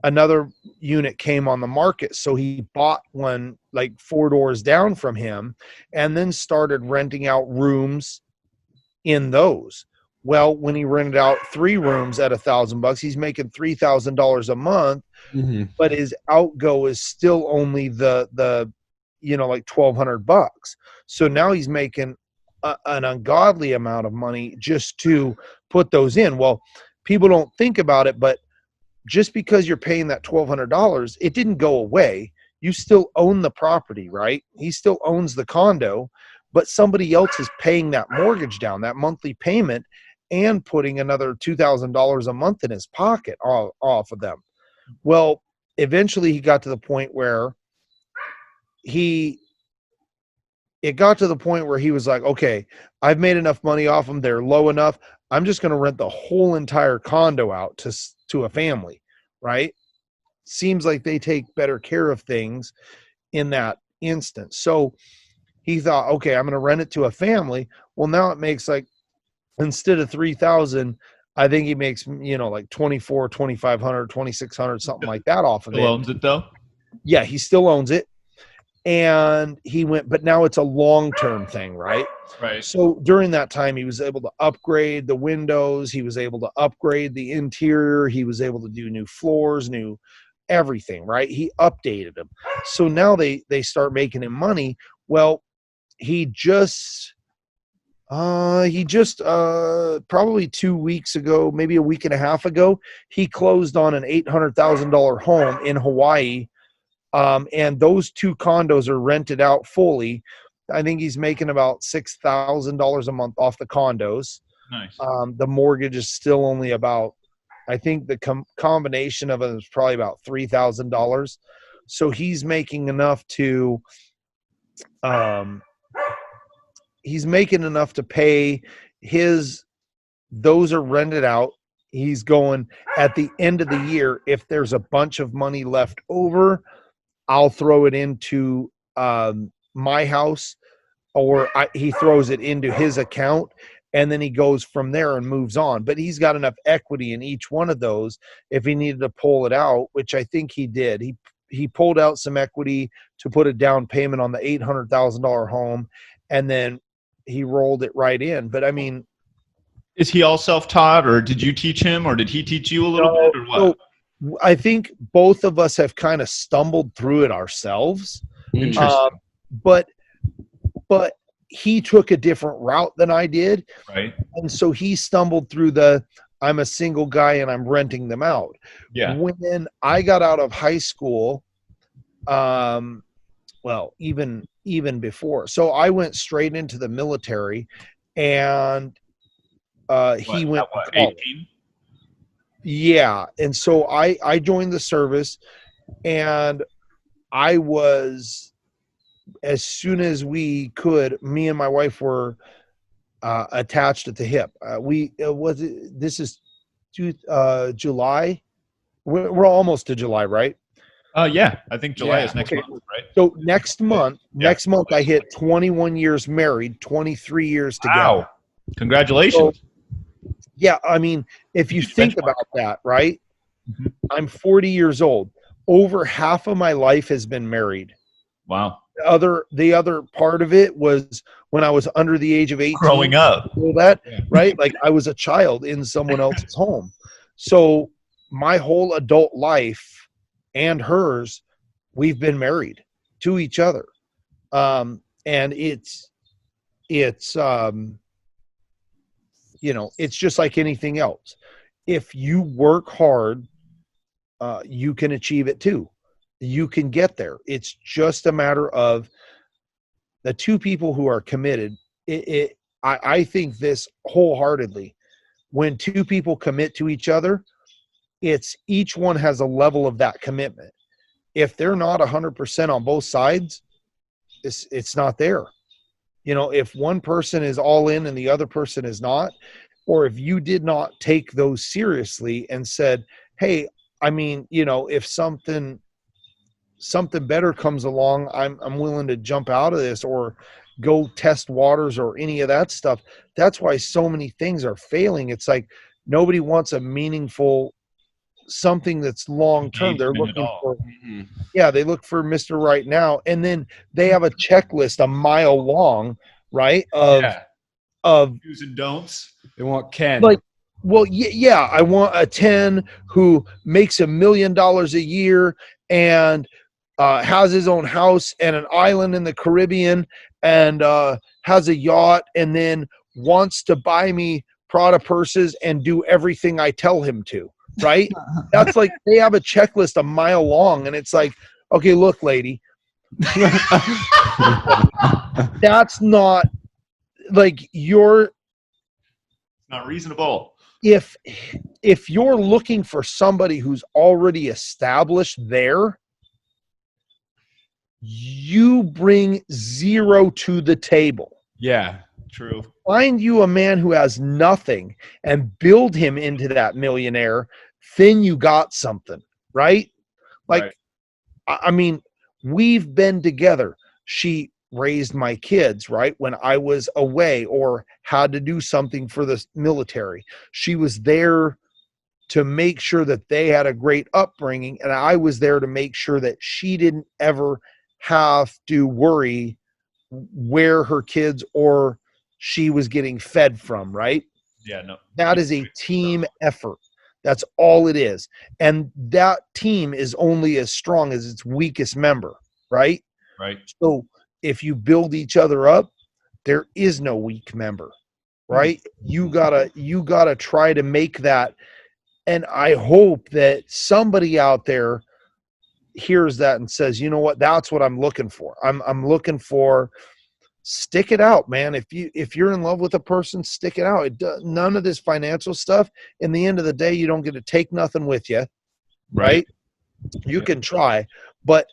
another unit came on the market, so he bought one like 4 doors down from him and then started renting out rooms in those. Well, when he rented out 3 rooms at $1,000, he's making $3,000 a month, but his outgo is still only the like $1,200. So now he's making an ungodly amount of money just to put those in. Well, people don't think about it, but just because you're paying that $1,200, it didn't go away. You still own the property, right? He still owns the condo, but somebody else is paying that mortgage down, that monthly payment, and putting another $2,000 a month in his pocket off of them. Well, eventually he got to the point where he was like, okay, I've made enough money off them. They're low enough. I'm just going to rent the whole entire condo out to a family, right? Seems like they take better care of things in that instance. So he thought, okay, I'm going to rent it to a family. Well, now it makes like, instead of 3,000, I think he makes, like 24, 2,500, 2,600, something like that off of it. Still owns it though? Yeah, he still owns it. And he went, but now it's a long-term thing, right? Right. So during that time, he was able to upgrade the windows. He was able to upgrade the interior. He was able to do new floors, new everything, right? He updated them. So now they start making him money. Well, he just probably 2 weeks ago, maybe a week and a half ago, he closed on an $800,000 home in Hawaii And those 2 condos are rented out fully. I think he's making about $6,000 a month off the condos. Nice. The mortgage is still only about, I think the combination of it is probably about $3,000. So he's making enough to, pay his, those are rented out. He's going at the end of the year. If there's a bunch of money left over, I'll throw it into, my house, or he throws it into his account, and then he goes from there and moves on. But he's got enough equity in each one of those if he needed to pull it out, which I think he did. He pulled out some equity to put a down payment on the $800,000 home, and then he rolled it right in. But I mean, is he all self-taught, or did you teach him, or did he teach you a little bit, or what? So I think both of us have kind of stumbled through it ourselves. Interesting. But he took a different route than I did. Right. And so he stumbled through I'm a single guy and I'm renting them out. Yeah. When I got out of high school, even before. So I went straight into the military, and he went to college. 18? Yeah. And so I joined the service, and I was, as soon as we could, me and my wife were attached at the hip. This is July. We're almost to July, right? Yeah, I think July Yeah. is next month, right? So next month I hit 21 years married, 23 years together. Wow. Congratulations. So, yeah, I mean, if you think about that, right? Mm-hmm. I'm 40 years old. Over half of my life has been married. Wow. The other part of it was when I was under the age of 18. Growing up. All that, right? Like I was a child in someone else's home. So my whole adult life and hers, we've been married to each other. And it's it's just like anything else. If you work hard, you can achieve it too. You can get there. It's just a matter of the 2 people who are committed. I think this wholeheartedly. When 2 people commit to each other, it's each one has a level of that commitment. If they're not 100% on both sides, it's not there. If one person is all in and the other person is not, or if you did not take those seriously and said, hey, I mean, if something better comes along, I'm willing to jump out of this or go test waters or any of that stuff. That's why so many things are failing. It's like nobody wants a meaningful something that's long term. They're looking for, they look for Mr. Right Now, and then they have a checklist a mile long, right? Of do's and don'ts. They want Ken. Like, well, yeah, I want a 10 who makes $1 million a year and has his own house and an island in the Caribbean and has a yacht, and then wants to buy me Prada purses and do everything I tell him to, right? That's like, they have a checklist a mile long, and it's like, okay, look, lady, that's not like Not reasonable. If you're looking for somebody who's already established there, you bring 0 to the table. Yeah. True. Find you a man who has nothing and build him into that millionaire, then you got something, right? Like, right. I mean, we've been together. She raised my kids, right? When I was away or had to do something for the military, she was there to make sure that they had a great upbringing. And I was there to make sure that she didn't ever have to worry where her kids or she was getting fed from, right? Yeah, no. That is a team effort. That's all it is. And that team is only as strong as its weakest member, right? Right. So if you build each other up, there is no weak member, right? You gotta try to make that. And I hope that somebody out there hears that and says, you know what, that's what I'm looking for. I'm looking for, stick it out, man. If you're in love with a person, stick it out. None of this financial stuff. In the end of the day, you don't get to take nothing with you, right? You can try, but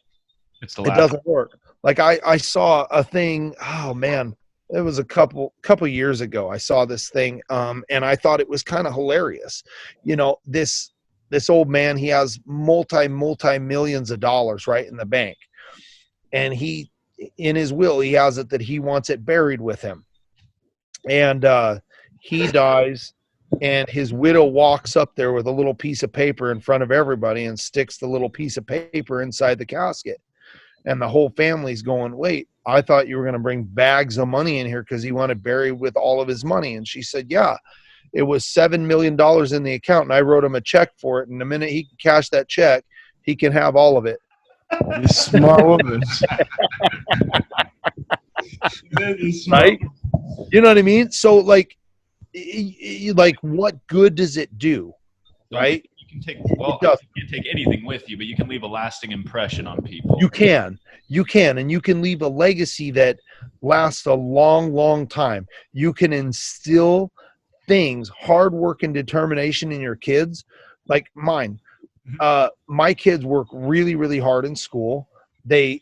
It's the it doesn't work. Like I saw a thing, oh man, it was a couple years ago. I saw this thing, and I thought it was kind of hilarious. You know, this old man, he has multi millions of dollars right in the bank, and he, in his will, he has it that he wants it buried with him, and he dies, and his widow walks up there with a little piece of paper in front of everybody and sticks the little piece of paper inside the casket. And the whole family's going, wait, I thought you were going to bring bags of money in here because he wanted buried with all of his money. And she said, yeah, it was $7 million in the account, and I wrote him a check for it. And the minute he can cash that check, he can have all of it. You smart woman. Right? You know what I mean? So like what good does it do? Right? You can't take anything with you, but you can leave a lasting impression on people. You can, and you can leave a legacy that lasts a long, long time. You can instill things, hard work and determination in your kids, like mine. My kids work really, really hard in school. I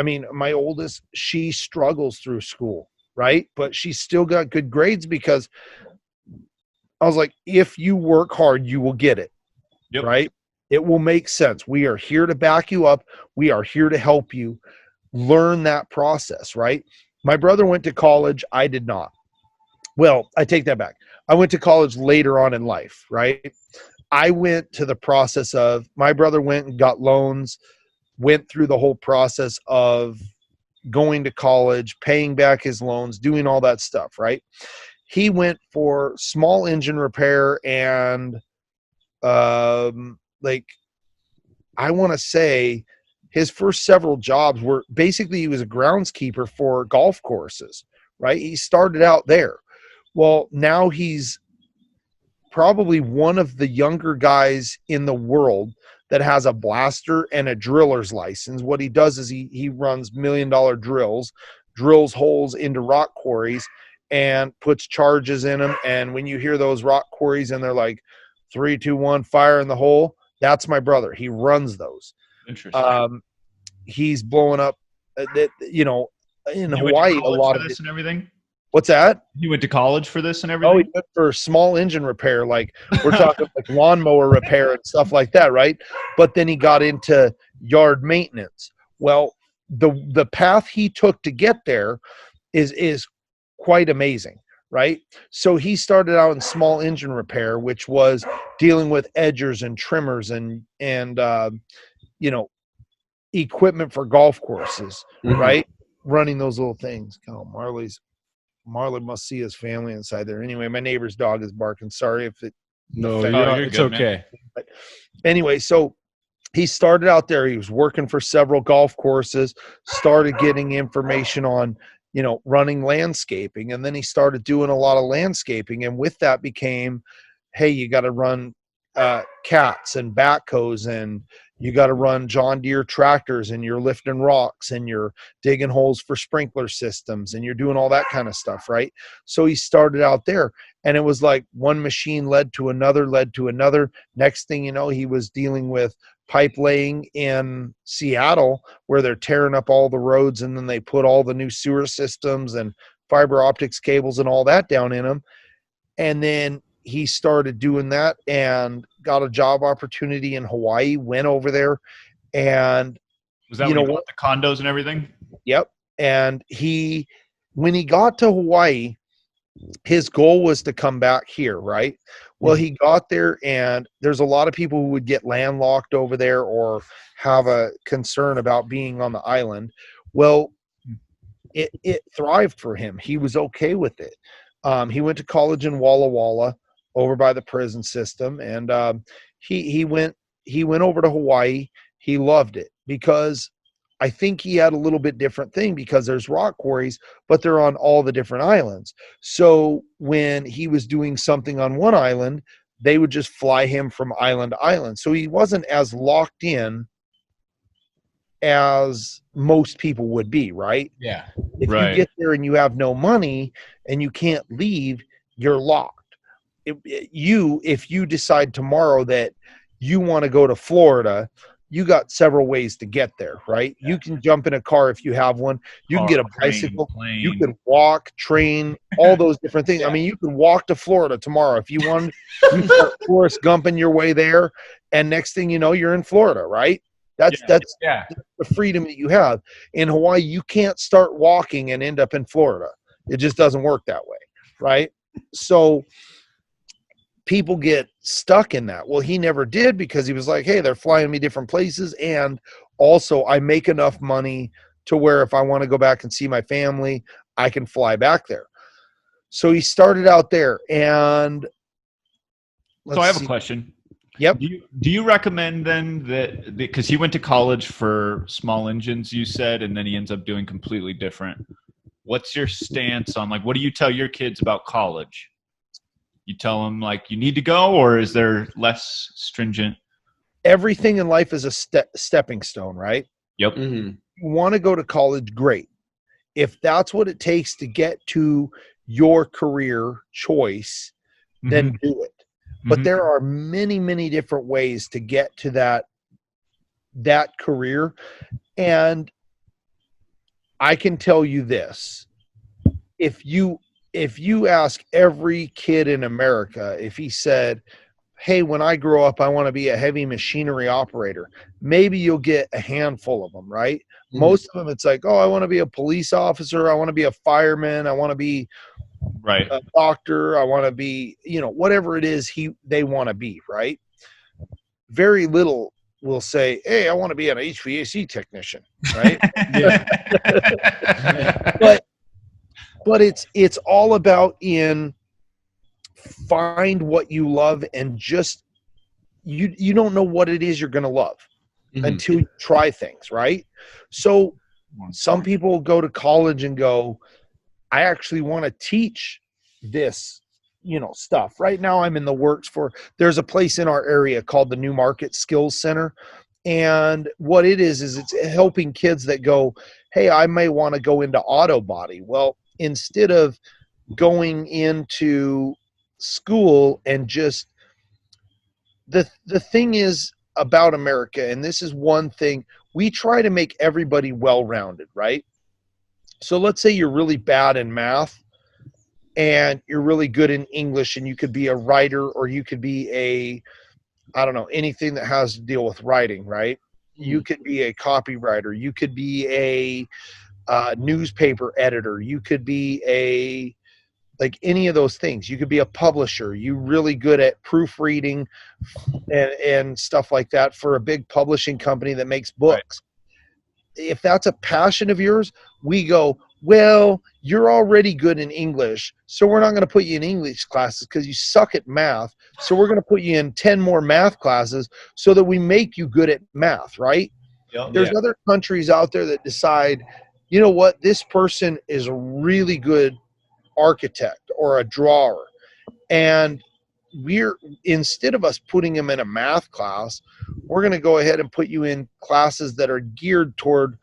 mean, my oldest, she struggles through school, right? But she's still got good grades because I was like, if you work hard, you will get it. Yep. Right? It will make sense. We are here to back you up. We are here to help you learn that process, right? My brother went to college. I did not. Well, I take that back. I went to college later on in life, right? I went to the process of, my brother went and got loans, went through the whole process of going to college, paying back his loans, doing all that stuff, right? He went for small engine repair and like, I want to say his first several jobs were basically, he was a groundskeeper for golf courses, right? He started out there. Well, now he's probably one of the younger guys in the world that has a blaster and a driller's license. What he does is he runs $1 million drills holes into rock quarries and puts charges in them. And when you hear those rock quarries and they're like 3, 2, 1, fire in the hole, that's my brother. He runs those. Interesting. He's blowing up, you know, in Hawaii, a lot of this and everything. What's that? He went to college for this and everything? Oh, he went for small engine repair. Like, we're talking like lawnmower repair and stuff like that, right? But then he got into yard maintenance. Well, the path he took to get there is quite amazing, right? So he started out in small engine repair, which was dealing with edgers and trimmers and you know, equipment for golf courses, right? Running those little things. Oh, Marley must see his family inside there. Anyway, my neighbor's dog is barking. Sorry if it. No, it's good, okay. But anyway, so he started out there. He was working for several golf courses, started getting information on, you know, running landscaping. And then he started doing a lot of landscaping. And with that became, hey, you got to run cats and backhoes, and you got to run John Deere tractors, and you're lifting rocks, and you're digging holes for sprinkler systems, and you're doing all that kind of stuff, right? So he started out there, and it was like one machine led to another. Next thing you know, he was dealing with pipe laying in Seattle, where they're tearing up all the roads, and then they put all the new sewer systems and fiber optics cables and all that down in them. And then he started doing that and got a job opportunity in Hawaii, went over there, and was that when he bought the condos and everything? Yep. And when he got to Hawaii, his goal was to come back here, right? Well, he got there, and there's a lot of people who would get landlocked over there or have a concern about being on the island. Well, it thrived for him. He was okay with it. He went to college in Walla Walla, over by the prison system, and he went over to Hawaii. He loved it because I think he had a little bit different thing, because there's rock quarries, but they're on all the different islands. So when he was doing something on one island, they would just fly him from island to island. So he wasn't as locked in as most people would be, right? Yeah. If Right. you get there and you have no money and you can't leave, you're locked. If you decide tomorrow that you want to go to Florida, you got several ways to get there, right? You can jump in a car if you have one. You can Car, get a train, bicycle. plane. You can walk, train, all those different things. I mean, you can walk to Florida tomorrow if you want. You start Forrest Gumping your way there, and next thing you know, you're in Florida, right? That's Yeah. the freedom that you have. In Hawaii, you can't start walking and end up in Florida. It just doesn't work that way, right? So people get stuck in that. Well, he never did, because he was like, hey, they're flying me different places, and also I make enough money to where if I want to go back and see my family, I can fly back there. So he started out there, and So I have a question. Yep. Do you recommend then that, because he went to college for small engines, you said, and then he ends up doing completely different. What's your stance on, like, what do you tell your kids about college? You tell them like you need to go, or is there less stringent? Everything in life is a stepping stone, right? Yep. Mm-hmm. You want to go to college, great. If that's what it takes to get to your career choice, then do it. But there are many, many different ways to get to that career. And I can tell you this. If you ask every kid in America, if he said, hey, when I grow up, I want to be a heavy machinery operator, maybe you'll get a handful of them, right? Mm-hmm. Most of them, it's like, oh, I want to be a police officer. I want to be a fireman. I want to be a doctor. I want to be, whatever it is they want to be, right? Very little will say, hey, I want to be an HVAC technician, right? But it's all about find what you love, and just you don't know what it is you're going to love until you try things, right? So some people go to college and go, I actually want to teach this, stuff. Right now I'm in the works there's a place in our area called the New Market Skills Center. And what it is it's helping kids that go, hey, I may want to go into auto body. Well, instead of going into school and just the thing is about America, and this is one thing, we try to make everybody well-rounded, right? So let's say you're really bad in math and you're really good in English, and you could be a writer, or you could be anything that has to deal with writing, right? You could be a copywriter. You could be a newspaper editor. You could be any of those things. You could be a publisher. You're really good at proofreading and stuff like that for a big publishing company that makes books. Right. If that's a passion of yours, we go, well, you're already good in English, so we're not going to put you in English classes because you suck at math. So we're going to put you in 10 more math classes so that we make you good at math, right? Yep. There's other countries out there that decide, you know what, this person is a really good architect or a drawer, and instead of us putting them in a math class, we're going to go ahead and put you in classes that are geared toward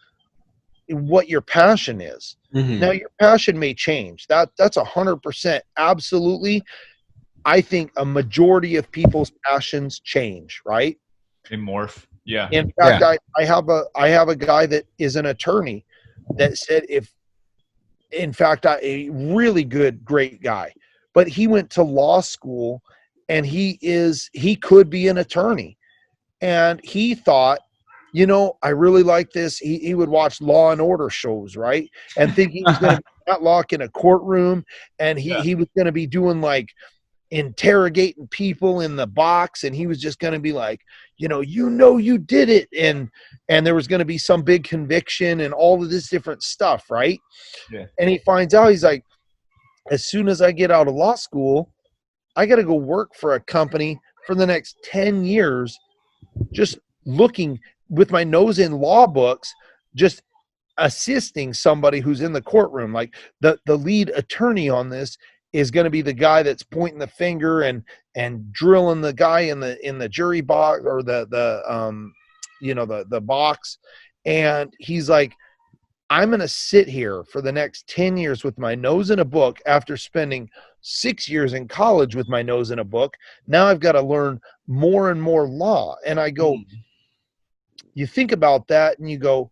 what your passion is. Now your passion may change. That's 100% absolutely. I think a majority of people's passions change, right? They morph. Yeah. In fact, I have a guy that is an attorney that said a really great guy, but he went to law school, and he could be an attorney, and he thought, I really like this. He would watch Law and Order shows, right? And think he was going to be Matlock in a courtroom, and he was going to be doing like interrogating people in the box, and he was just going to be like, you did it, and there was going to be some big conviction and all of this different stuff, right? Yeah. And he finds out, he's like, as soon as I get out of law school, I got to go work for a company for the next 10 years, just looking with my nose in law books, just assisting somebody who's in the courtroom. Like the lead attorney on this is going to be the guy that's pointing the finger and drilling the guy in the jury box, or the box, And he's like, I'm going to sit here for the next 10 years with my nose in a book after spending 6 years in college with my nose in a book. Now I've got to learn more and more law. And I go, you think about that and you go,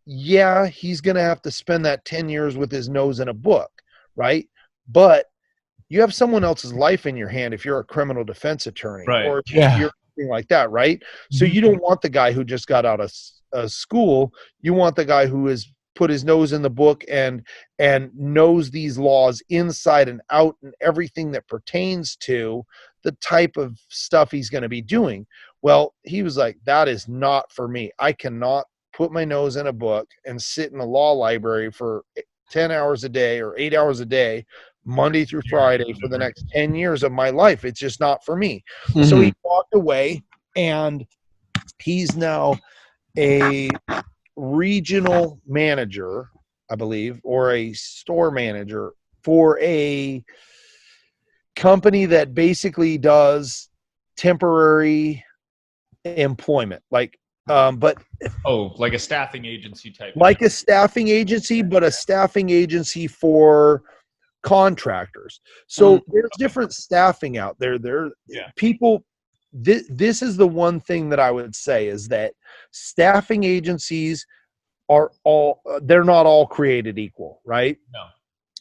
yeah, he's going to have to spend that 10 years with his nose in a book, right? But you have someone else's life in your hand if you're a criminal defense attorney, Right. or if you're something like that, right? So you don't want the guy who just got out of school. You want the guy who has put his nose in the book and knows these laws inside and out and everything that pertains to the type of stuff he's going to be doing. Well, he was like, that is not for me. I cannot put my nose in a book and sit in a law library for 10 hours a day or 8 hours a day, Monday through Friday for the next 10 years of my life. It's just not for me. So he walked away, and he's now a regional manager, I believe, or a store manager for a company that basically does temporary employment, like but like a staffing agency type, like a staffing agency, but a staffing agency for contractors. So there's different staffing out there. People, this is the one thing that I would say is that staffing agencies are they're not all created equal, right? No.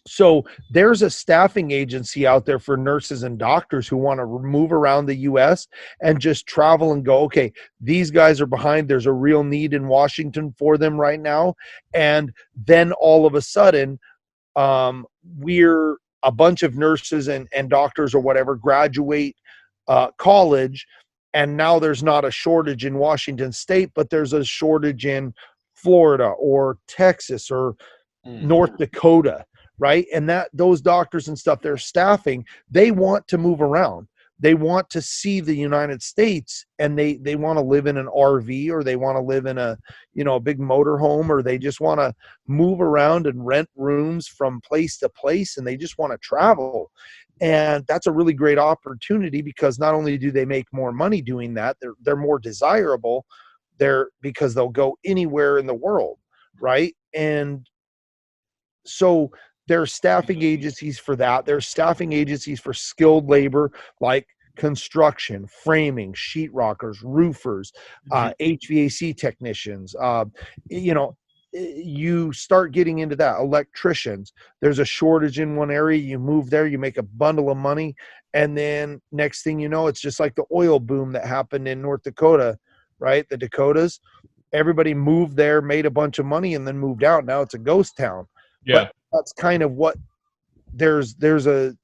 So there's a staffing agency out there for nurses and doctors who want to move around the U.S. and just travel and go, okay, these guys are behind. There's a real need in Washington for them right now. And then all of a sudden, we're a bunch of nurses and doctors or whatever graduate college, and now there's not a shortage in Washington State, but there's a shortage in Florida or Texas or North Dakota, right? And that those doctors and stuff, they're staffing, they want to move around. They want to see the United States, and they want to live in an RV, or they want to live in a big motorhome, or they just want to move around and rent rooms from place to place, and they just want to travel. And that's a really great opportunity, because not only do they make more money doing that, they're more desirable because they'll go anywhere in the world, right? And so there's staffing agencies for that. There's staffing agencies for skilled labor, like construction, framing, sheetrockers, roofers, HVAC technicians. You start getting into that. Electricians. There's a shortage in one area. You move there, you make a bundle of money, and then next thing you know, it's just like the oil boom that happened in North Dakota, right? The Dakotas. Everybody moved there, made a bunch of money, and then moved out. Now it's a ghost town. Yeah. But that's kind of what there's a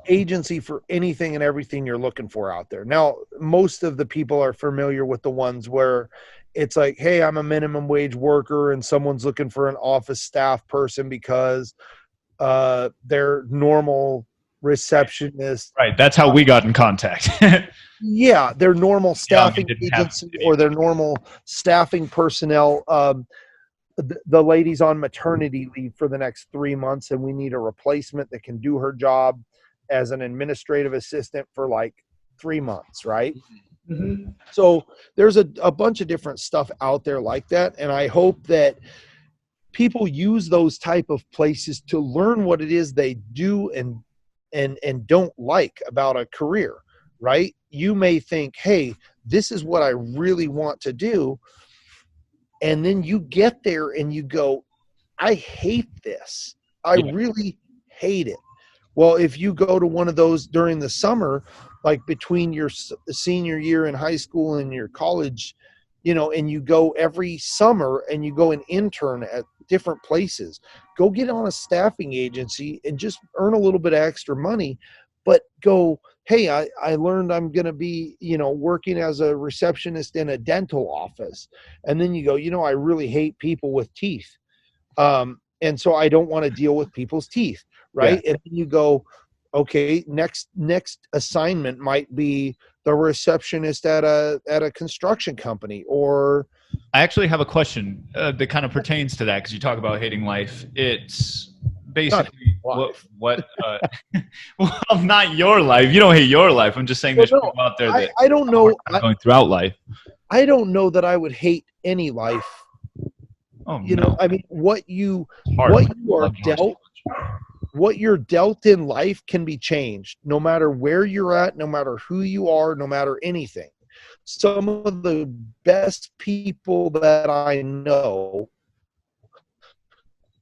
agency for anything and everything you're looking for out there. Now, most of the people are familiar with the ones where it's like, hey, I'm a minimum wage worker and someone's looking for an office staff person because their normal receptionist. Right. That's how we got in contact. Yeah, their normal staffing agency or their normal staffing personnel. The lady's on maternity leave for the next 3 months, and we need a replacement that can do her job as an administrative assistant for like 3 months, right? Mm-hmm. So there's a bunch of different stuff out there like that, and I hope that people use those type of places to learn what it is they do and don't like about a career, right? You may think, hey, this is what I really want to do. And then you get there and you go, I hate this. I really hate it. Well, if you go to one of those during the summer, like between your senior year in high school and your college, and you go every summer and you go and intern at different places, go get on a staffing agency and just earn a little bit of extra money, but go, hey, I learned I'm going to be, working as a receptionist in a dental office. And then you go, I really hate people with teeth. And so I don't want to deal with people's teeth. Right. Yeah. And then you go, okay, next assignment might be the receptionist at a construction company. Or I actually have a question that kind of pertains to that, because you talk about hating life. It's basically what well, not your life. You don't hate your life. I'm just saying there's people out there that I don't know going throughout life. I don't know that I would hate any life. Oh, You know, I mean, what you hard. are dealt, what you're dealt in life can be changed no matter where you're at, no matter who you are, no matter anything. Some of the best people that I know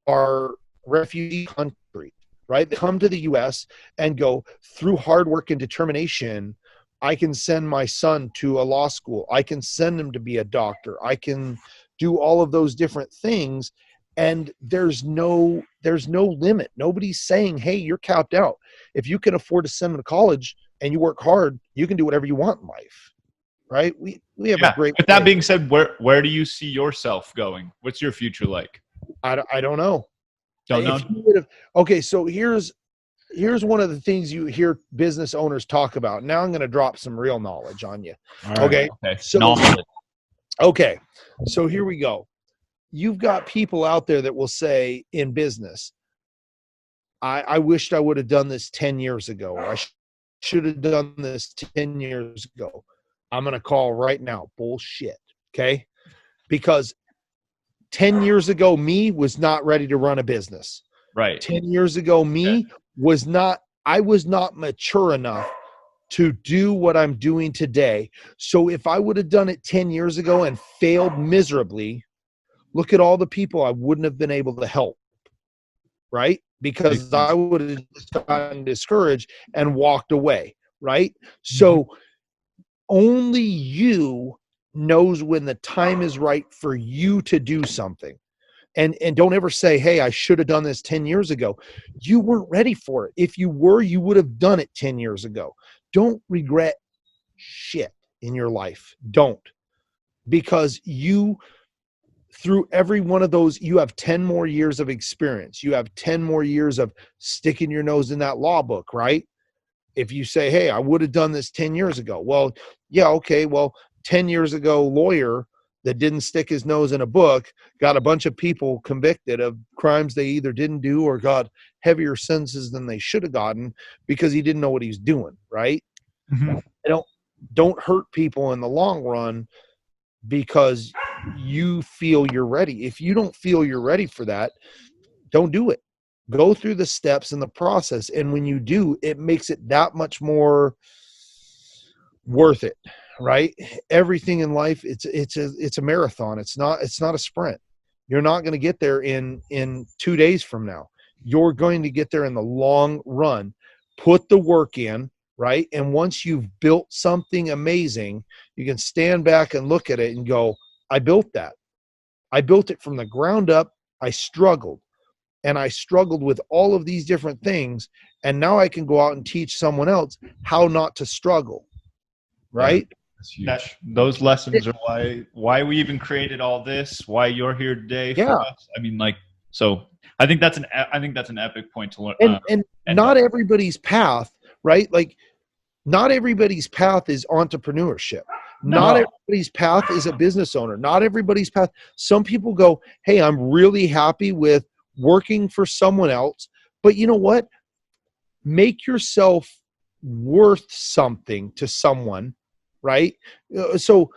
are refugee country, right? They come to the US and go, through hard work and determination, I can send my son to a law school. I can send him to be a doctor. I can do all of those different things. And there's no limit. Nobody's saying, hey, you're capped out. If you can afford to send them to college and you work hard, you can do whatever you want in life. Right? We have a great. With that being said, where do you see yourself going? What's your future like? I don't know. Don't know. Okay, so here's one of the things you hear business owners talk about. Now I'm going to drop some real knowledge on you. Okay. Okay. So here we go. You've got people out there that will say in business, I wished I would have done this 10 years ago. Or I should have done this 10 years ago. I'm going to call right now. Bullshit. Okay. Because 10 years ago, me was not ready to run a business. Right. 10 years ago, me was not mature enough to do what I'm doing today. So if I would have done it 10 years ago and failed miserably, look at all the people I wouldn't have been able to help. Right? Because I would have gotten discouraged and walked away. Right? So only you knows when the time is right for you to do something. And don't ever say, hey, I should have done this 10 years ago. You weren't ready for it. If you were, you would have done it 10 years ago. Don't regret shit in your life. Don't. Because you, through every one of those, you have 10 more years of experience. You have 10 more years of sticking your nose in that law book, right? If you say, hey, I would have done this 10 years ago. Well, yeah, okay. Well, 10 years ago, lawyer that didn't stick his nose in a book got a bunch of people convicted of crimes they either didn't do or got heavier sentences than they should have gotten because he didn't know what he was doing, right? Don't hurt people in the long run because you feel you're ready. If you don't feel you're ready for that, don't do it. Go through the steps in the process, and when you do, it makes it that much more worth it. Right? Everything in life, it's a marathon. It's not a sprint. You're not going to get there in 2 days from now. You're going to get there in the long run. Put the work in, right? And once you've built something amazing, you can stand back and look at it and go, I built that. I built it from the ground up. I struggled. And I struggled with all of these different things. And now I can go out and teach someone else how not to struggle. Right? Those lessons are why we even created all this, why you're here today for us. I mean, like, so I think that's an epic point to learn. And not everybody's path, right? Like, not everybody's path is entrepreneurship. Not everybody's path is a business owner. Not everybody's path. Some people go, hey, I'm really happy with working for someone else. But you know what? Make yourself worth something to someone, right? So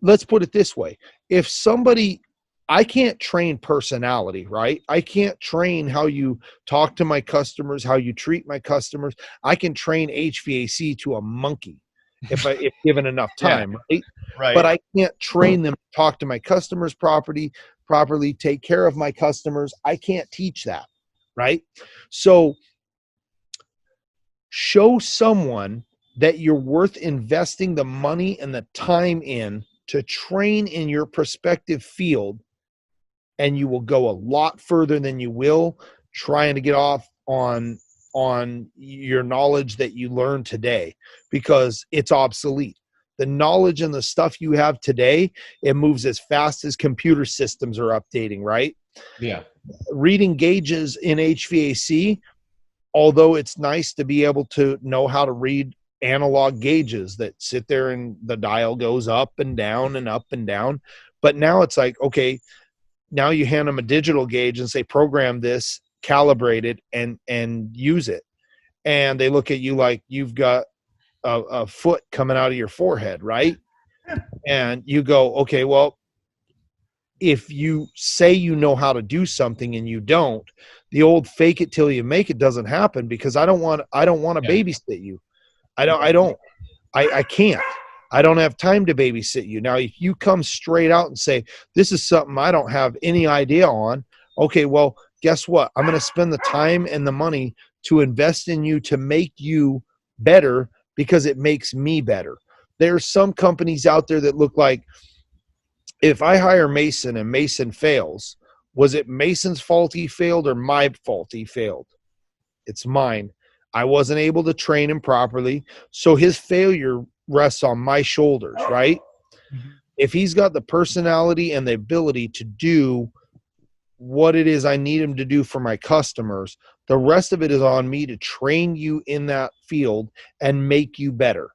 let's put it this way. If somebody, I can't train personality, right? I can't train how you talk to my customers, how you treat my customers. I can train HVAC to a monkey if given enough time, right? But I can't train them to talk to my customers properly, take care of my customers. I can't teach that, right? So show someone that you're worth investing the money and the time in to train in your prospective field, and you will go a lot further than you will trying to get off on your knowledge that you learned today, because it's obsolete. The knowledge and the stuff you have today, it moves as fast as computer systems are updating, right? Yeah. Reading gauges in HVAC, although it's nice to be able to know how to read analog gauges that sit there and the dial goes up and down and up and down. But now it's like, okay, now you hand them a digital gauge and say, program this, calibrate it, and use it. And they look at you like you've got a foot coming out of your forehead, right? And you go, okay, well, if you say you know how to do something and you don't, the old fake it till you make it doesn't happen, because I don't want to babysit you. I can't. I don't have time to babysit you. Now, if you come straight out and say, this is something I don't have any idea on, okay, well, guess what? I'm going to spend the time and the money to invest in you to make you better, because it makes me better. There's some companies out there that look like, if I hire Mason and Mason fails, was it Mason's fault he failed or my fault he failed? It's mine. I wasn't able to train him properly, so his failure rests on my shoulders, right? Mm-hmm. If he's got the personality and the ability to do what it is I need him to do for my customers, the rest of it is on me to train you in that field and make you better,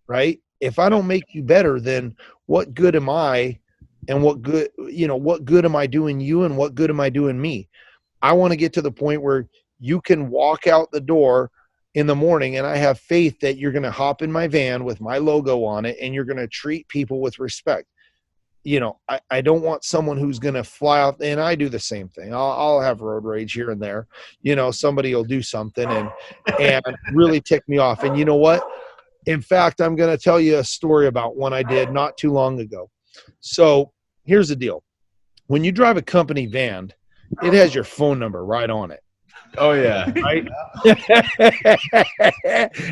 right? If I don't make you better, then what good am I, and what good am I doing you, and what good am I doing me? I want to get to the point where you can walk out the door in the morning and I have faith that you're going to hop in my van with my logo on it and you're going to treat people with respect. I don't want someone who's going to fly out, and I do the same thing. I'll have road rage here and there. Somebody will do something and really tick me off. And you know what? In fact, I'm going to tell you a story about one I did not too long ago. So here's the deal. When you drive a company van, it has your phone number right on it. Oh, yeah. Right?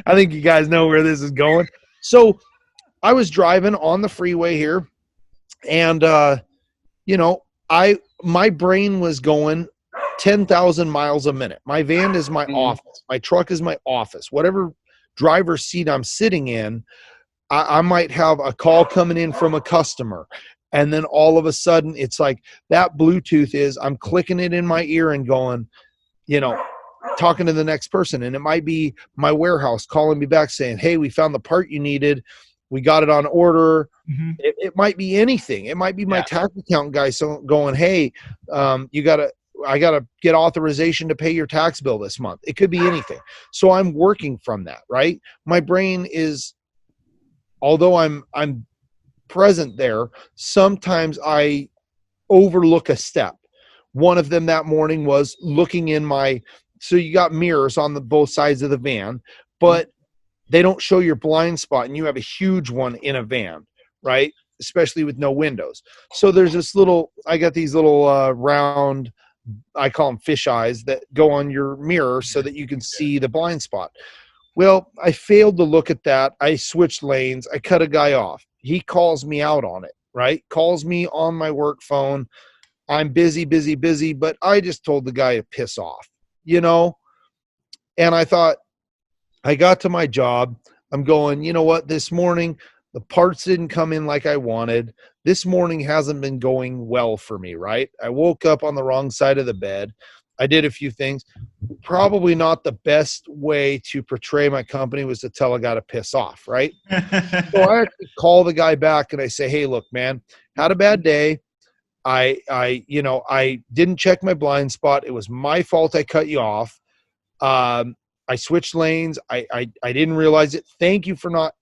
I think you guys know where this is going. So I was driving on the freeway here, and, my brain was going 10,000 miles a minute. My van is my office. My truck is my office. Whatever driver's seat I'm sitting in, I might have a call coming in from a customer. And then all of a sudden it's like that Bluetooth is, I'm clicking it in my ear and going, talking to the next person. And it might be my warehouse calling me back saying, hey, we found the part you needed. We got it on order. Mm-hmm. It might be anything. It might be my tax account guy going, hey, I got to get authorization to pay your tax bill this month. It could be anything. So I'm working from that, right? My brain is, although I'm present there, sometimes I overlook a step. One of them that morning was looking in so you got mirrors on both sides of the van, but they don't show your blind spot, and you have a huge one in a van, right? Especially with no windows. So there's I got these little round, I call them fish eyes, that go on your mirror so that you can see the blind spot. Well, I failed to look at that. I switched lanes. I cut a guy off. He calls me out on it, right? Calls me on my work phone. I'm busy, but I just told the guy to piss off, And I thought, I got to my job. I'm going, you know what? This morning, the parts didn't come in like I wanted. This morning hasn't been going well for me, right? I woke up on the wrong side of the bed. I did a few things. Probably not the best way to portray my company was to tell a guy to piss off, right? So I actually call the guy back and I say, hey, look, man, had a bad day. I didn't check my blind spot. It was my fault I cut you off. I switched lanes. I didn't realize it. Thank you for not,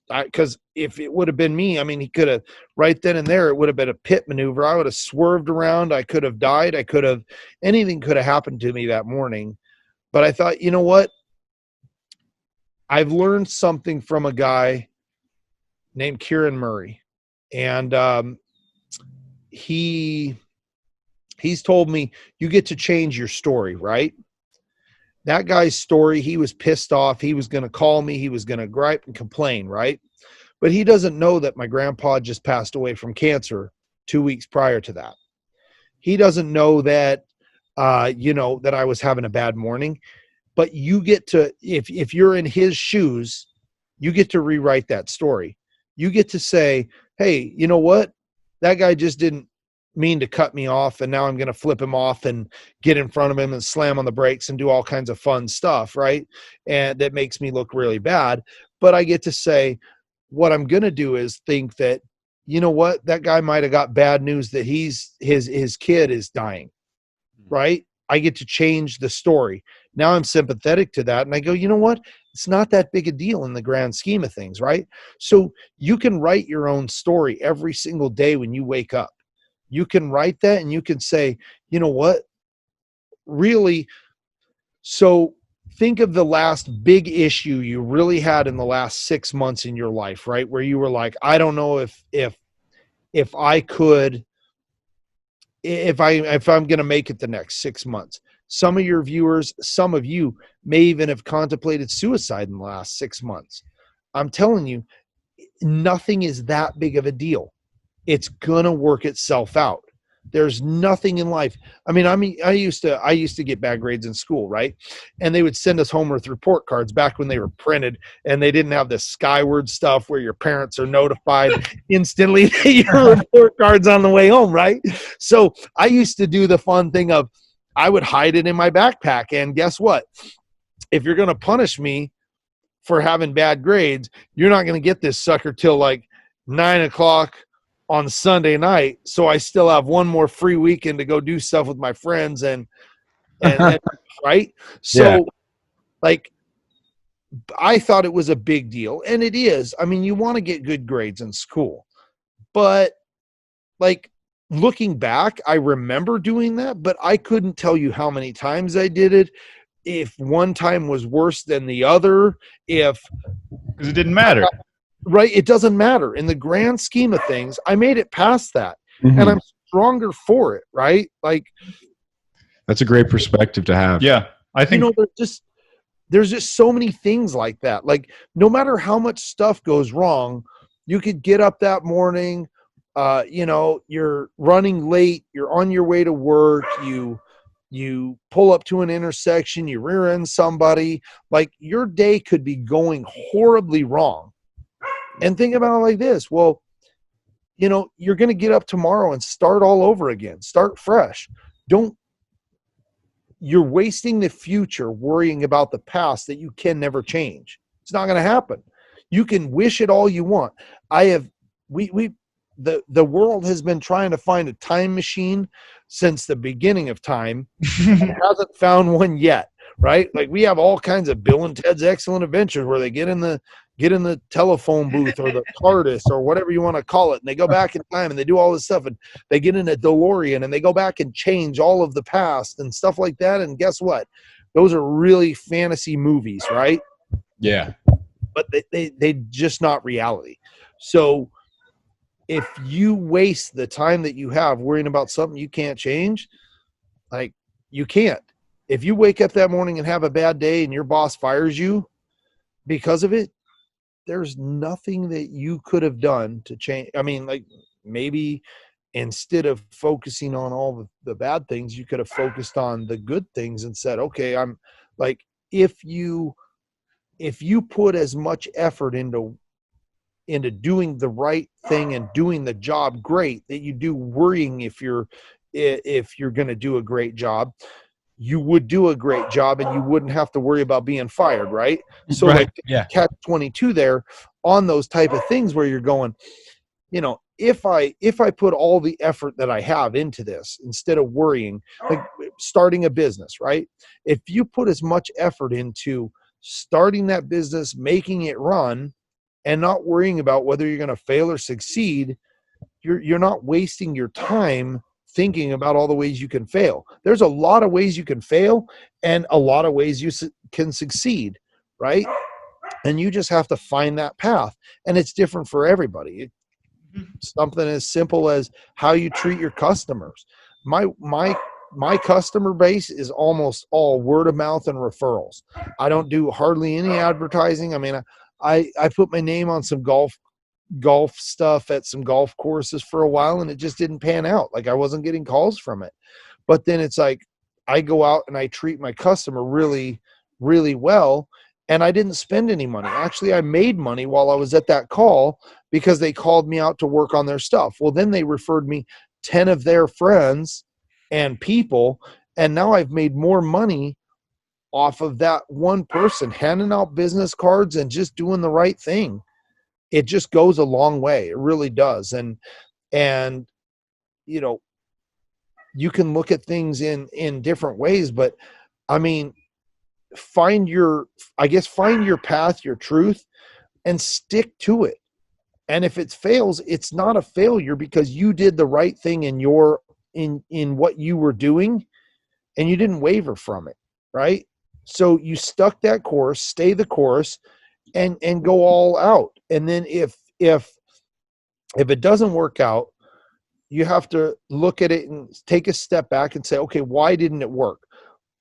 because if it would have been me, he could have, right then and there, it would have been a pit maneuver. I would have swerved around. I could have died. Anything could have happened to me that morning. But I thought, you know what? I've learned something from a guy named Kieran Murray. And he's told me, you get to change your story, right? That guy's story, he was pissed off. He was going to call me. He was going to gripe and complain, right? But he doesn't know that my grandpa just passed away from cancer 2 weeks prior to that. He doesn't know that, that I was having a bad morning. But you get to, if you're in his shoes, you get to rewrite that story. You get to say, hey, you know what? That guy just didn't mean to cut me off, and now I'm going to flip him off and get in front of him and slam on the brakes and do all kinds of fun stuff, right? And that makes me look really bad. But I get to say, what I'm going to do is think that, you know what, that guy might have got bad news that his kid is dying, right? I get to change the story. Now I'm sympathetic to that, and I go, you know what? It's not that big a deal in the grand scheme of things, right? So you can write your own story every single day when you wake up. You can write that and you can say, you know what, really. So think of the last big issue you really had in the last 6 months in your life, right? Where you were like, I don't know if I could, if I'm going to make it the next 6 months. Some of your viewers, some of you may even have contemplated suicide in the last 6 months. I'm telling you, nothing is that big of a deal. It's going to work itself out. There's nothing in life. I mean, I used to get bad grades in school, right? And they would send us home with report cards back when they were printed, and they didn't have this skyward stuff where your parents are notified instantly that your report card's on the way home, right? So I used to do the fun thing of I would hide it in my backpack, and guess what? If you're going to punish me for having bad grades, you're not going to get this sucker till like 9:00 on Sunday night. So I still have one more free weekend to go do stuff with my friends and right. So Yeah. like, I thought it was a big deal, and it is. I mean, you want to get good grades in school, but like looking back, I remember doing that, but I couldn't tell you how many times I did it. If one time was worse than the other, because it didn't matter. Right. It doesn't matter. In the grand scheme of things, I made it past that, and I'm stronger for it. Right. Like, that's a great perspective to have. Yeah. I think, there's just so many things like that. Like, no matter how much stuff goes wrong, you could get up that morning, you're running late, you're on your way to work, you pull up to an intersection, you rear end somebody, like your day could be going horribly wrong. And think about it like this. Well, you're going to get up tomorrow and start all over again, start fresh. You're wasting the future worrying about the past that you can never change. It's not going to happen. You can wish it all you want. The world has been trying to find a time machine since the beginning of time and hasn't found one yet, right? Like, we have all kinds of Bill and Ted's Excellent Adventures where they get in the telephone booth or the TARDIS or whatever you want to call it, and they go back in time and they do all this stuff, and they get in a DeLorean and they go back and change all of the past and stuff like that. And guess what? Those are really fantasy movies, right? Yeah. But they just not reality. So if you waste the time that you have worrying about something you can't change, like, you can't. If you wake up that morning and have a bad day and your boss fires you because of it, there's nothing that you could have done to change. I mean, like, maybe instead of focusing on all the bad things, you could have focused on the good things and said, okay, I'm like, if you put as much effort into doing the right thing and doing the job great that you do worrying if you're going to do a great job, you would do a great job and you wouldn't have to worry about being fired, right? So Right. like, Yeah. catch 22 there on those type of things where you're going, if I put all the effort that I have into this instead of worrying, like starting a business, right? If you put as much effort into starting that business, making it run, and not worrying about whether you're going to fail or succeed, you're not wasting your time thinking about all the ways you can fail. There's a lot of ways you can fail and a lot of ways you can succeed, right? And you just have to find that path. And it's different for everybody. Something as simple as how you treat your customers. My customer base is almost all word of mouth and referrals. I don't do hardly any advertising. I mean, I put my name on some golf stuff at some golf courses for a while, and it just didn't pan out. Like, I wasn't getting calls from it. But then it's like, I go out and I treat my customer really, really well, and I didn't spend any money. Actually, I made money while I was at that call because they called me out to work on their stuff. Well, then they referred me 10 of their friends and people, and now I've made more money off of that one person handing out business cards and just doing the right thing. It just goes a long way. It really does. And you can look at things in different ways, but I mean, find your path, your truth, and stick to it. And if it fails, it's not a failure because you did the right thing in what you were doing and you didn't waver from it, right? So you stuck that course, stay the course, and go all out. And then if it doesn't work out, you have to look at it and take a step back and say, okay, why didn't it work?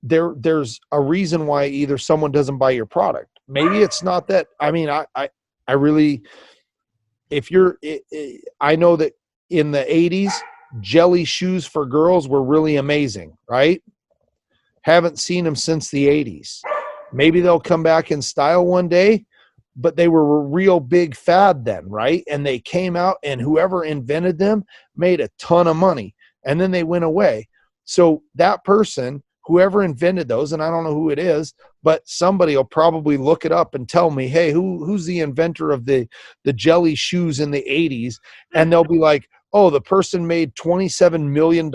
There's a reason why either someone doesn't buy your product. Maybe it's not that. I mean, I really, I know that in the 80s, jelly shoes for girls were really amazing, right? Haven't seen them since the 80s. Maybe they'll come back in style one day, but they were a real big fad then, right? And they came out and whoever invented them made a ton of money and then they went away. So that person, whoever invented those, and I don't know who it is, but somebody will probably look it up and tell me, hey, who's the inventor of the jelly shoes in the 80s? And they'll be like, oh, the person made $27 million.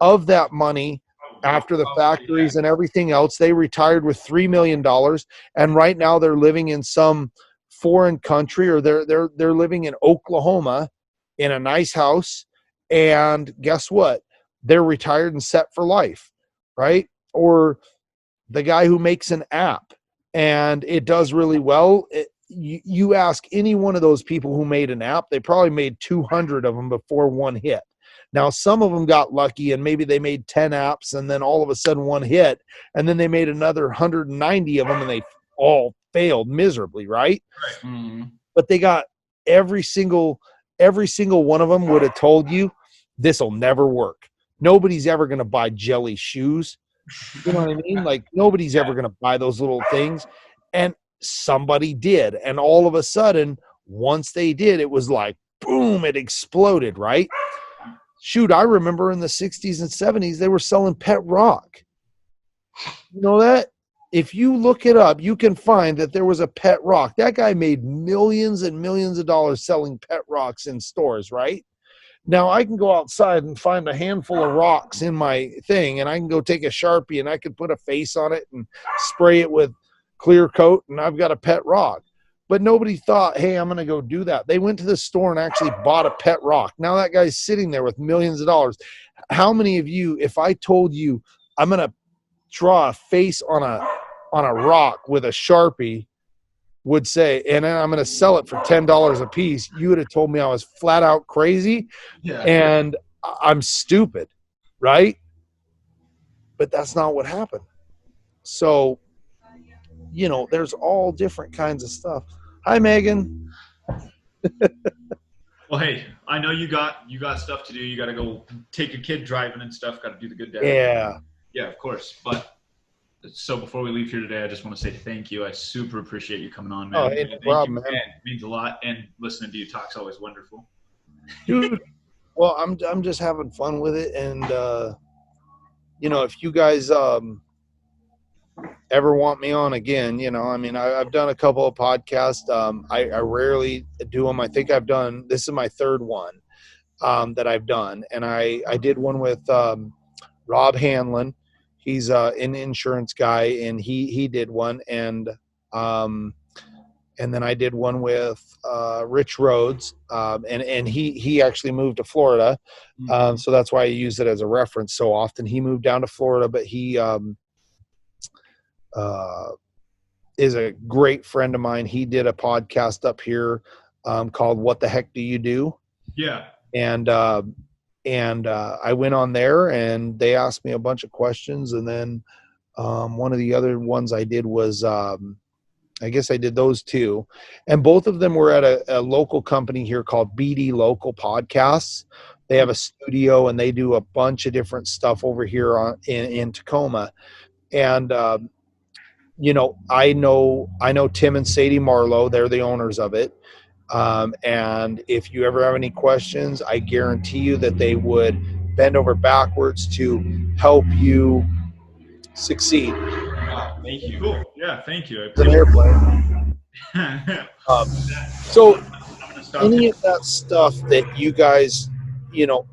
Of that money, after the factories and everything else, they retired with $3 million. And right now they're living in some foreign country, or they're living in Oklahoma in a nice house. And guess what? They're retired and set for life, right? Or the guy who makes an app and it does really well. You ask any one of those people who made an app, they probably made 200 of them before one hit. Now, some of them got lucky and maybe they made 10 apps and then all of a sudden one hit, and then they made another 190 of them and they all failed miserably, right? Mm-hmm. But they got every single one of them would have told you this will never work. Nobody's ever going to buy jelly shoes. You know what I mean? Like nobody's ever going to buy those little things. And somebody did. And all of a sudden, once they did, it was like, boom, it exploded, right? Shoot, I remember in the 60s and 70s, they were selling pet rock. You know that? If you look it up, you can find that there was a pet rock. That guy made millions and millions of dollars selling pet rocks in stores, right? Now I can go outside and find a handful of rocks in my thing, and I can go take a Sharpie and I can put a face on it and spray it with clear coat, and I've got a pet rock. But nobody thought, hey, I'm going to go do that. They went to the store and actually bought a pet rock. Now that guy's sitting there with millions of dollars. How many of you, if I told you I'm going to draw a face on a rock with a Sharpie, would say, and then I'm going to sell it for $10 a piece, you would have told me I was flat out crazy and I'm stupid, right? But that's not what happened. So, you know, there's all different kinds of stuff. Hi, Megan. Well, hey, I know you got stuff to do. You got to go take your kid driving and stuff. Got to do the good dad. Yeah, of course. But so before we leave here today, I just want to say thank you. I super appreciate you coming on, man. Oh, no problem, man. It means a lot, and listening to you talk's always wonderful. Dude, well, I'm just having fun with it, and you know, if you guys ever want me on again, you know, I mean, I've done a couple of podcasts. I rarely do them. I think this is my third one that I've done, and I did one with Rob Hanlon. He's an insurance guy, and he did one, and then I did one with Rich Rhodes, and he actually moved to Florida, so that's why I use it as a reference so often. He moved down to Florida, but he is a great friend of mine. He did a podcast up here called "What the Heck Do You Do?" Yeah, and I went on there and they asked me a bunch of questions. And then one of the other ones I did was, I guess I did those two. And both of them were at a local company here called BD Local Podcasts. They have a studio and they do a bunch of different stuff over here in Tacoma. And, you know, I know Tim and Sadie Marlowe. They're the owners of it. And if you ever have any questions, I guarantee you that they would bend over backwards to help you succeed. Thank you. Cool. Yeah, thank you. It's an airplane. So any of that stuff that you guys, you know,